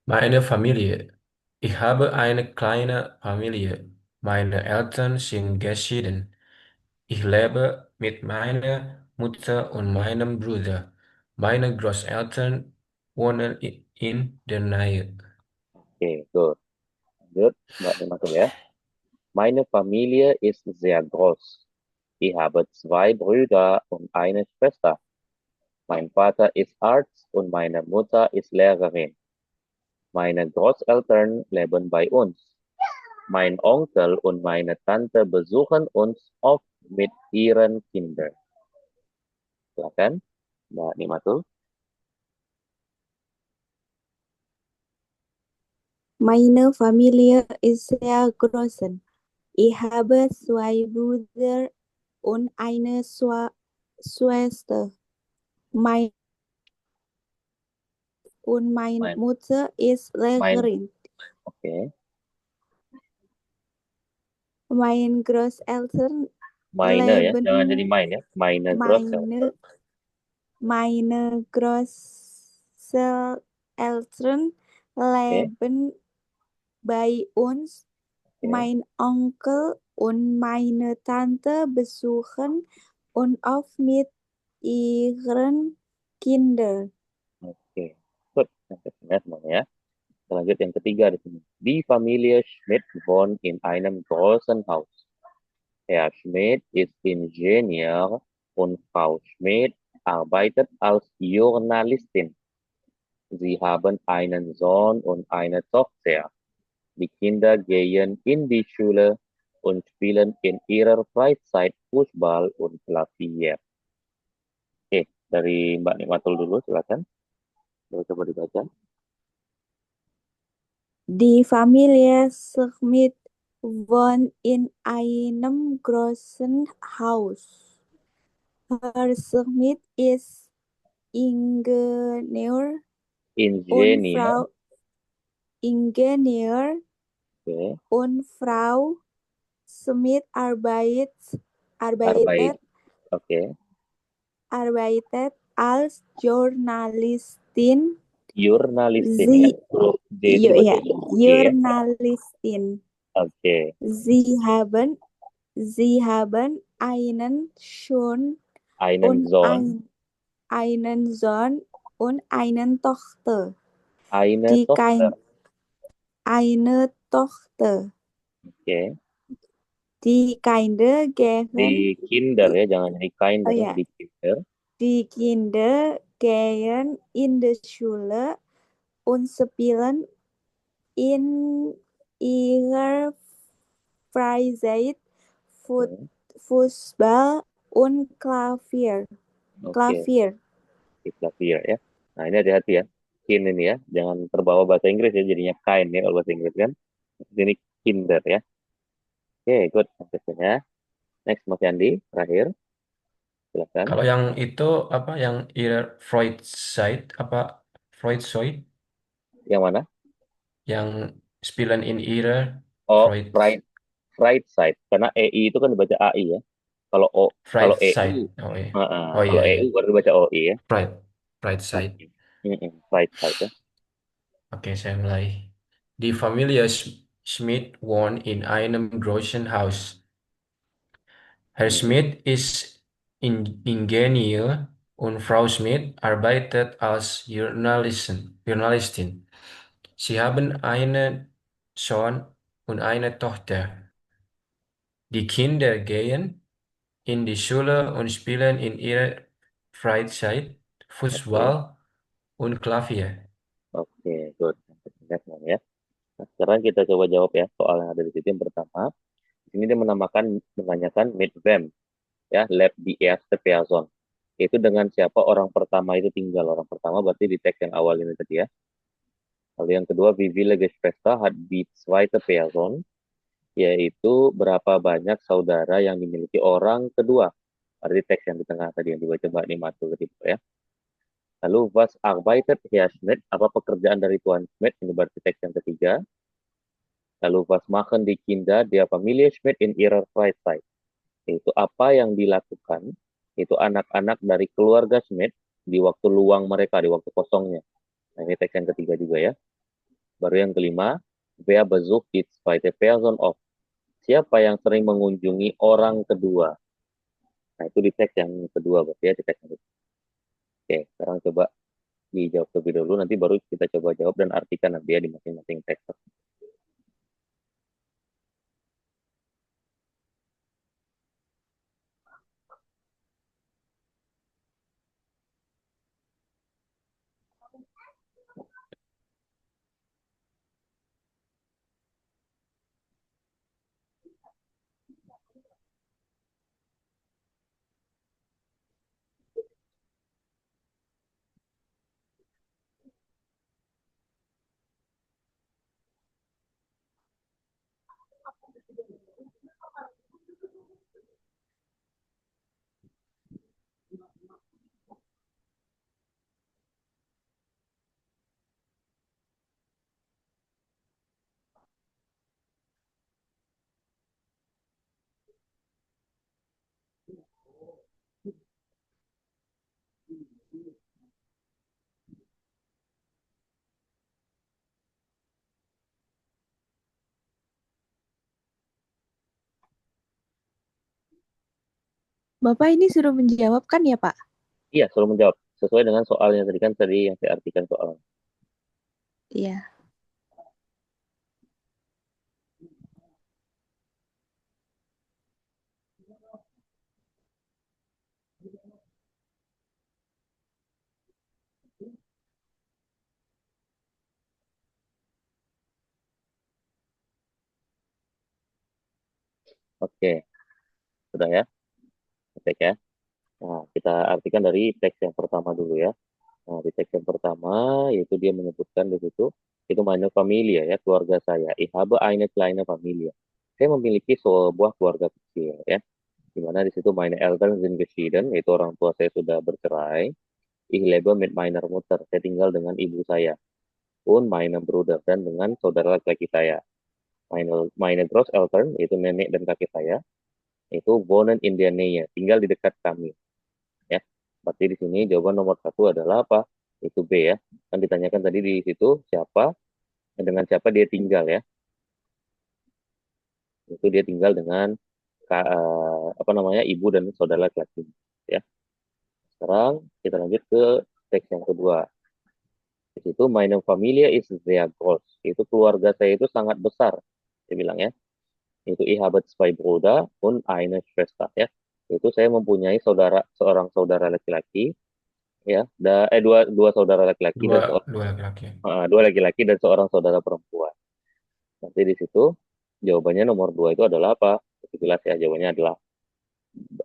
[SPEAKER 2] Meine Familie. Ich habe eine kleine Familie. Meine Eltern sind geschieden. Ich lebe mit meiner Mutter und meinem Bruder. Meine Großeltern wohnen in der Nähe.
[SPEAKER 1] Oke, good. Lanjut, Mbak Nimatul ya. Meine Familie ist sehr groß. Ich habe 2 Brüder und eine Schwester. Mein Vater ist Arzt und meine Mutter ist Lehrerin. Meine Großeltern leben bei uns. Mein Onkel und meine Tante besuchen uns oft mit ihren Kindern. Silakan, Mbak Nimatul.
[SPEAKER 3] Meine Familie ist sehr groß. Ich habe 2 Brüder und eine Schwester. Meine
[SPEAKER 1] Mein-
[SPEAKER 3] Mutter ist Lehrerin.
[SPEAKER 1] Oke.
[SPEAKER 3] Meine Großeltern
[SPEAKER 1] Meine ya,
[SPEAKER 3] leben
[SPEAKER 1] jangan jadi main ya. Meine Großeltern.
[SPEAKER 3] meine Großeltern leben bei uns.
[SPEAKER 1] Oke.
[SPEAKER 3] Mein Onkel und meine Tante besuchen uns oft mit ihren Kindern.
[SPEAKER 1] Oke. Good. Sampai sini ya semuanya ya. Kita lanjut yang ketiga di sini. Die Familie Schmidt wohnt in einem großen Haus. Herr Schmidt ist Ingenieur und Frau Schmidt arbeitet als Journalistin. Sie haben einen Sohn und eine Tochter. Die Kinder gehen in die Schule und spielen in ihrer Freizeit Fußball und Klavier. Oke, dari Mbak Nikmatul dulu, silakan. Coba dibaca.
[SPEAKER 3] Die Familie Schmidt wohnt in einem großen Haus. Herr Schmidt ist Ingenieur und
[SPEAKER 1] Ingenieur. Oke.
[SPEAKER 3] und Frau Schmidt arbeitet
[SPEAKER 1] Oke.
[SPEAKER 3] Arbeitet als Journalistin.
[SPEAKER 1] Jurnalistin ya.
[SPEAKER 3] Sie,
[SPEAKER 1] Huruf J itu dibaca
[SPEAKER 3] ya,
[SPEAKER 1] J ya.
[SPEAKER 3] Journalistin.
[SPEAKER 1] Oke.
[SPEAKER 3] Sie haben einen Sohn
[SPEAKER 1] Einen
[SPEAKER 3] und
[SPEAKER 1] Sohn.
[SPEAKER 3] einen Sohn und eine Tochter.
[SPEAKER 1] Eine
[SPEAKER 3] Die
[SPEAKER 1] Tochter.
[SPEAKER 3] eine Tochter.
[SPEAKER 1] Oke.
[SPEAKER 3] Die Kinder gehen,
[SPEAKER 1] Di Kinder ya, jangan di Kinder ya,
[SPEAKER 3] ya,
[SPEAKER 1] di Kinder.
[SPEAKER 3] die Kinder gehen in die Schule und spielen in ihrer Freizeit
[SPEAKER 1] Hmm,
[SPEAKER 3] Fußball und Klavier.
[SPEAKER 1] Oke.
[SPEAKER 3] Klavier.
[SPEAKER 1] Di Klavier ya. Nah, ini hati-hati ya. Kin ini ya, jangan terbawa bahasa Inggris ya, jadinya kind ya kalau bahasa Inggris kan. Ini Kinder ya. Oke, good. Ya. Next, Mas Yandi, terakhir. Silakan.
[SPEAKER 2] Kalau yang itu apa yang Freud side apa Freud Zoid
[SPEAKER 1] Yang mana?
[SPEAKER 2] yang Spielen in ihre
[SPEAKER 1] Oh,
[SPEAKER 2] Freud
[SPEAKER 1] right side. Karena EI itu kan dibaca AI ya. Kalau kalau
[SPEAKER 2] Freud
[SPEAKER 1] EU,
[SPEAKER 2] side. Oh iya. Oh
[SPEAKER 1] kalau
[SPEAKER 2] iya iya.
[SPEAKER 1] EU baru dibaca OI ya.
[SPEAKER 2] Freud side.
[SPEAKER 1] Right side ya.
[SPEAKER 2] Oke, saya mulai. Die Familie Schmidt wohnt in einem großen Haus. Herr Schmidt ist Ingenieur und Frau Schmidt arbeitet als Journalistin. Sie haben einen Sohn und eine Tochter. Die Kinder gehen in die Schule und spielen in ihrer Freizeit
[SPEAKER 1] Oke,
[SPEAKER 2] Fußball und Klavier.
[SPEAKER 1] oke, good. Next one ya. Nah, sekarang kita coba jawab ya soal yang ada di situ. Yang pertama, di sini dia menanyakan mit wem ya, lab di erste Person. Itu dengan siapa orang pertama itu tinggal. Orang pertama berarti di teks yang awal ini tadi ya. Lalu yang kedua, wie viele Geschwister hat die zweite Person, yaitu berapa banyak saudara yang dimiliki orang kedua. Berarti teks yang di tengah tadi yang dibaca Mbak Nimatu tadi ya. Lalu was arbeitet Herr Schmidt, apa pekerjaan dari Tuan Schmidt, ini berarti teks yang ketiga. Lalu was machen die Kinder der Familie Schmidt in ihrer Freizeit, itu apa yang dilakukan itu anak-anak dari keluarga Schmidt di waktu luang mereka, di waktu kosongnya. Nah, ini teks yang ketiga juga ya. Baru yang kelima, wer besucht die zweite Person of, siapa yang sering mengunjungi orang kedua. Nah, itu di teks yang kedua berarti ya, di teks yang kedua. Oke, sekarang coba dijawab lebih dulu, nanti baru kita coba jawab dan artikan nanti ya di masing-masing teks.
[SPEAKER 3] Bapak ini suruh menjawab kan ya, Pak?
[SPEAKER 1] Iya, suruh menjawab sesuai dengan soalnya tadi kan, tadi yang saya artikan soal.
[SPEAKER 3] Iya.
[SPEAKER 1] Oke, sudah ya, cek ya. Nah, kita artikan dari teks yang pertama dulu ya. Nah, di teks yang pertama, yaitu dia menyebutkan di situ, itu meine Familie ya, keluarga saya. Ich habe eine kleine Familie. Saya memiliki sebuah keluarga kecil ya. Di mana di situ meine Eltern sind geschieden, yaitu orang tua saya sudah bercerai. Ich lebe mit meiner Mutter, saya tinggal dengan ibu saya. Und meine Bruder, dan dengan saudara laki-laki saya. Meine Großeltern, yaitu nenek dan kakek saya. Itu wohnen in der Nähe, tinggal di dekat kami. Ya, berarti di sini jawaban nomor satu adalah apa? Itu B ya. Kan ditanyakan tadi di situ siapa, dengan siapa dia tinggal ya. Itu dia tinggal dengan apa namanya, ibu dan saudara laki-laki. Ya. Sekarang kita lanjut ke teks yang kedua. Di situ meine Familie ist sehr groß. Itu keluarga saya itu sangat besar. Dia bilang ya. Itu ich habe zwei Brüder und eine Schwester ya. Itu saya mempunyai seorang saudara laki-laki ya, dua saudara laki-laki dan
[SPEAKER 2] Dua, dua laki-laki.
[SPEAKER 1] dua laki-laki dan seorang saudara perempuan. Nanti di situ jawabannya nomor dua itu adalah apa? Itu jelas ya, jawabannya adalah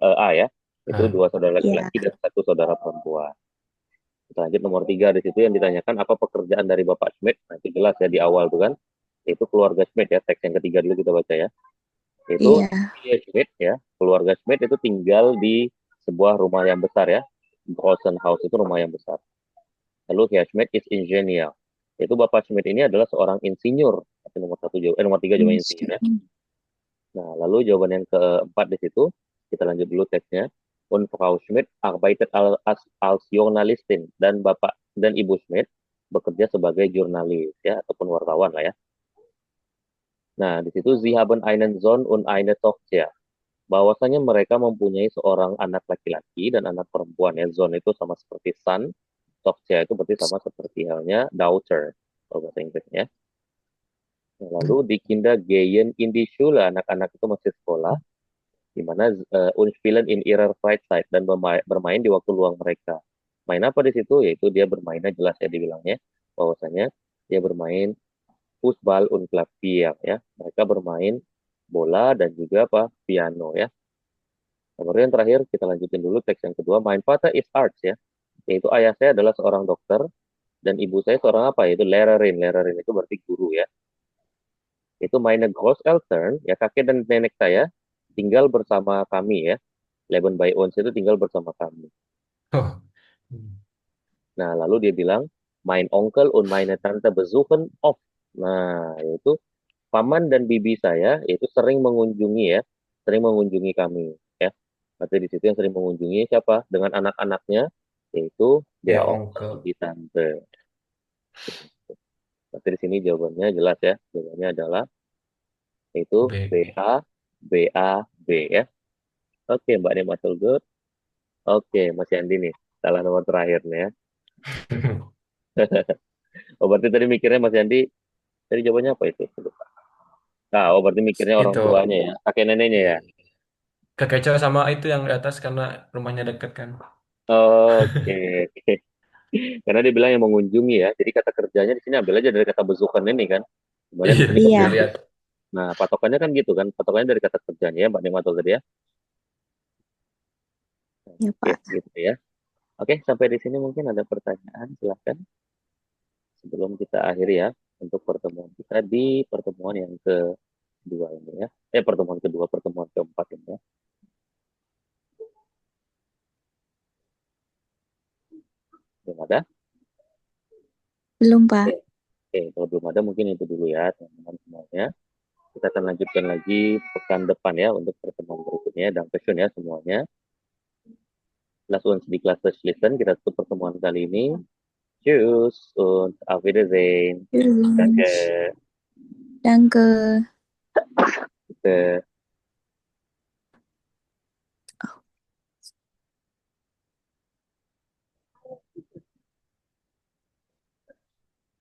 [SPEAKER 1] A ya. Itu
[SPEAKER 2] Nah,
[SPEAKER 1] dua saudara
[SPEAKER 3] Iya.
[SPEAKER 1] laki-laki dan satu saudara perempuan. Kita lanjut nomor tiga, di situ yang ditanyakan apa pekerjaan dari Bapak Schmidt. Nah, itu jelas ya di awal tuh kan. Itu keluarga Schmidt ya, teks yang ketiga dulu kita baca ya. Itu
[SPEAKER 3] Iya.
[SPEAKER 1] Schmidt ya, keluarga Schmidt itu tinggal di sebuah rumah yang besar ya. Großen Haus itu rumah yang besar. Lalu Herr Schmidt is engineer. Itu Bapak Schmidt ini adalah seorang insinyur. Tapi nomor tiga cuma insinyur ya. Nah, lalu jawaban yang keempat di situ, kita lanjut dulu teksnya. Und Frau Schmidt arbeitet als Journalistin, dan Bapak dan Ibu Schmidt bekerja sebagai jurnalis ya, ataupun wartawan lah ya. Nah, di situ Sie haben einen Sohn und eine Tochter. Bahwasanya mereka mempunyai seorang anak laki-laki dan anak perempuan ya. Sohn itu sama seperti son, Tochter itu berarti sama seperti halnya daughter kalau bahasa Inggrisnya. Nah, lalu di Kinder gehen in die Schule, anak-anak itu masih sekolah, di mana und spielen in ihrer Freizeit, dan bermain di waktu luang mereka. Main apa di situ? Yaitu dia bermainnya jelas ya dibilangnya, bahwasanya dia bermain Fußball und Klavier ya. Mereka bermain bola dan juga apa? Piano ya. Kemudian yang terakhir kita lanjutin dulu teks yang kedua. Mein Vater is arts ya. Yaitu ayah saya adalah seorang dokter dan ibu saya seorang apa? Yaitu Lehrerin. Lehrerin itu berarti guru ya. Itu meine Großeltern ya, kakek dan nenek saya tinggal bersama kami ya. Leben bei uns itu tinggal bersama kami.
[SPEAKER 2] oh,
[SPEAKER 1] Nah, lalu dia bilang mein Onkel und meine Tante besuchen oft. Nah, yaitu paman dan bibi saya itu sering mengunjungi ya, sering mengunjungi kami ya. Berarti di situ yang sering mengunjungi siapa? Dengan anak-anaknya, yaitu
[SPEAKER 2] ya
[SPEAKER 1] dia onkel,
[SPEAKER 2] onkel.
[SPEAKER 1] di tante. Berarti di sini jawabannya jelas ya. Jawabannya adalah itu
[SPEAKER 2] B.
[SPEAKER 1] B ya. Oke, Mbak Nia Matul good. Oke, Mas Yandi nih. Salah nomor terakhir nih ya. Oh, berarti tadi mikirnya Mas Yandi, tadi jawabannya apa itu? Nah, oh berarti mikirnya orang
[SPEAKER 2] Itu
[SPEAKER 1] tuanya ya, kakek neneknya ya.
[SPEAKER 2] kekecoh sama itu yang di atas karena rumahnya dekat kan.
[SPEAKER 1] Oke, oke. Karena dia bilang yang mengunjungi ya. Jadi kata kerjanya di sini ambil aja dari kata besukan ini kan. Kemudian di
[SPEAKER 2] Iya,
[SPEAKER 1] sini kan
[SPEAKER 3] Iya.
[SPEAKER 2] dilihat.
[SPEAKER 1] nah, patokannya kan gitu kan. Patokannya dari kata kerjanya ya, Mbak Nimatul tadi ya.
[SPEAKER 3] Ya,
[SPEAKER 1] Oke,
[SPEAKER 3] Pak.
[SPEAKER 1] gitu ya. Oke, sampai di sini mungkin ada pertanyaan, silahkan. Sebelum kita akhiri ya untuk pertemuan kita di pertemuan yang kedua ini ya. Pertemuan kedua, pertemuan keempat ini ya. Belum ada?
[SPEAKER 3] Belum, Pak.
[SPEAKER 1] Oke, kalau belum ada mungkin itu dulu ya teman-teman semuanya. Kita akan lanjutkan lagi pekan depan ya untuk pertemuan berikutnya. Dan question ya semuanya. Lass uns die Klasse schließen. Kita tutup pertemuan kali ini. Tschüss und auf Wiedersehen.
[SPEAKER 3] Tschüss.
[SPEAKER 1] Danke.
[SPEAKER 3] Danke.
[SPEAKER 1] Bitte.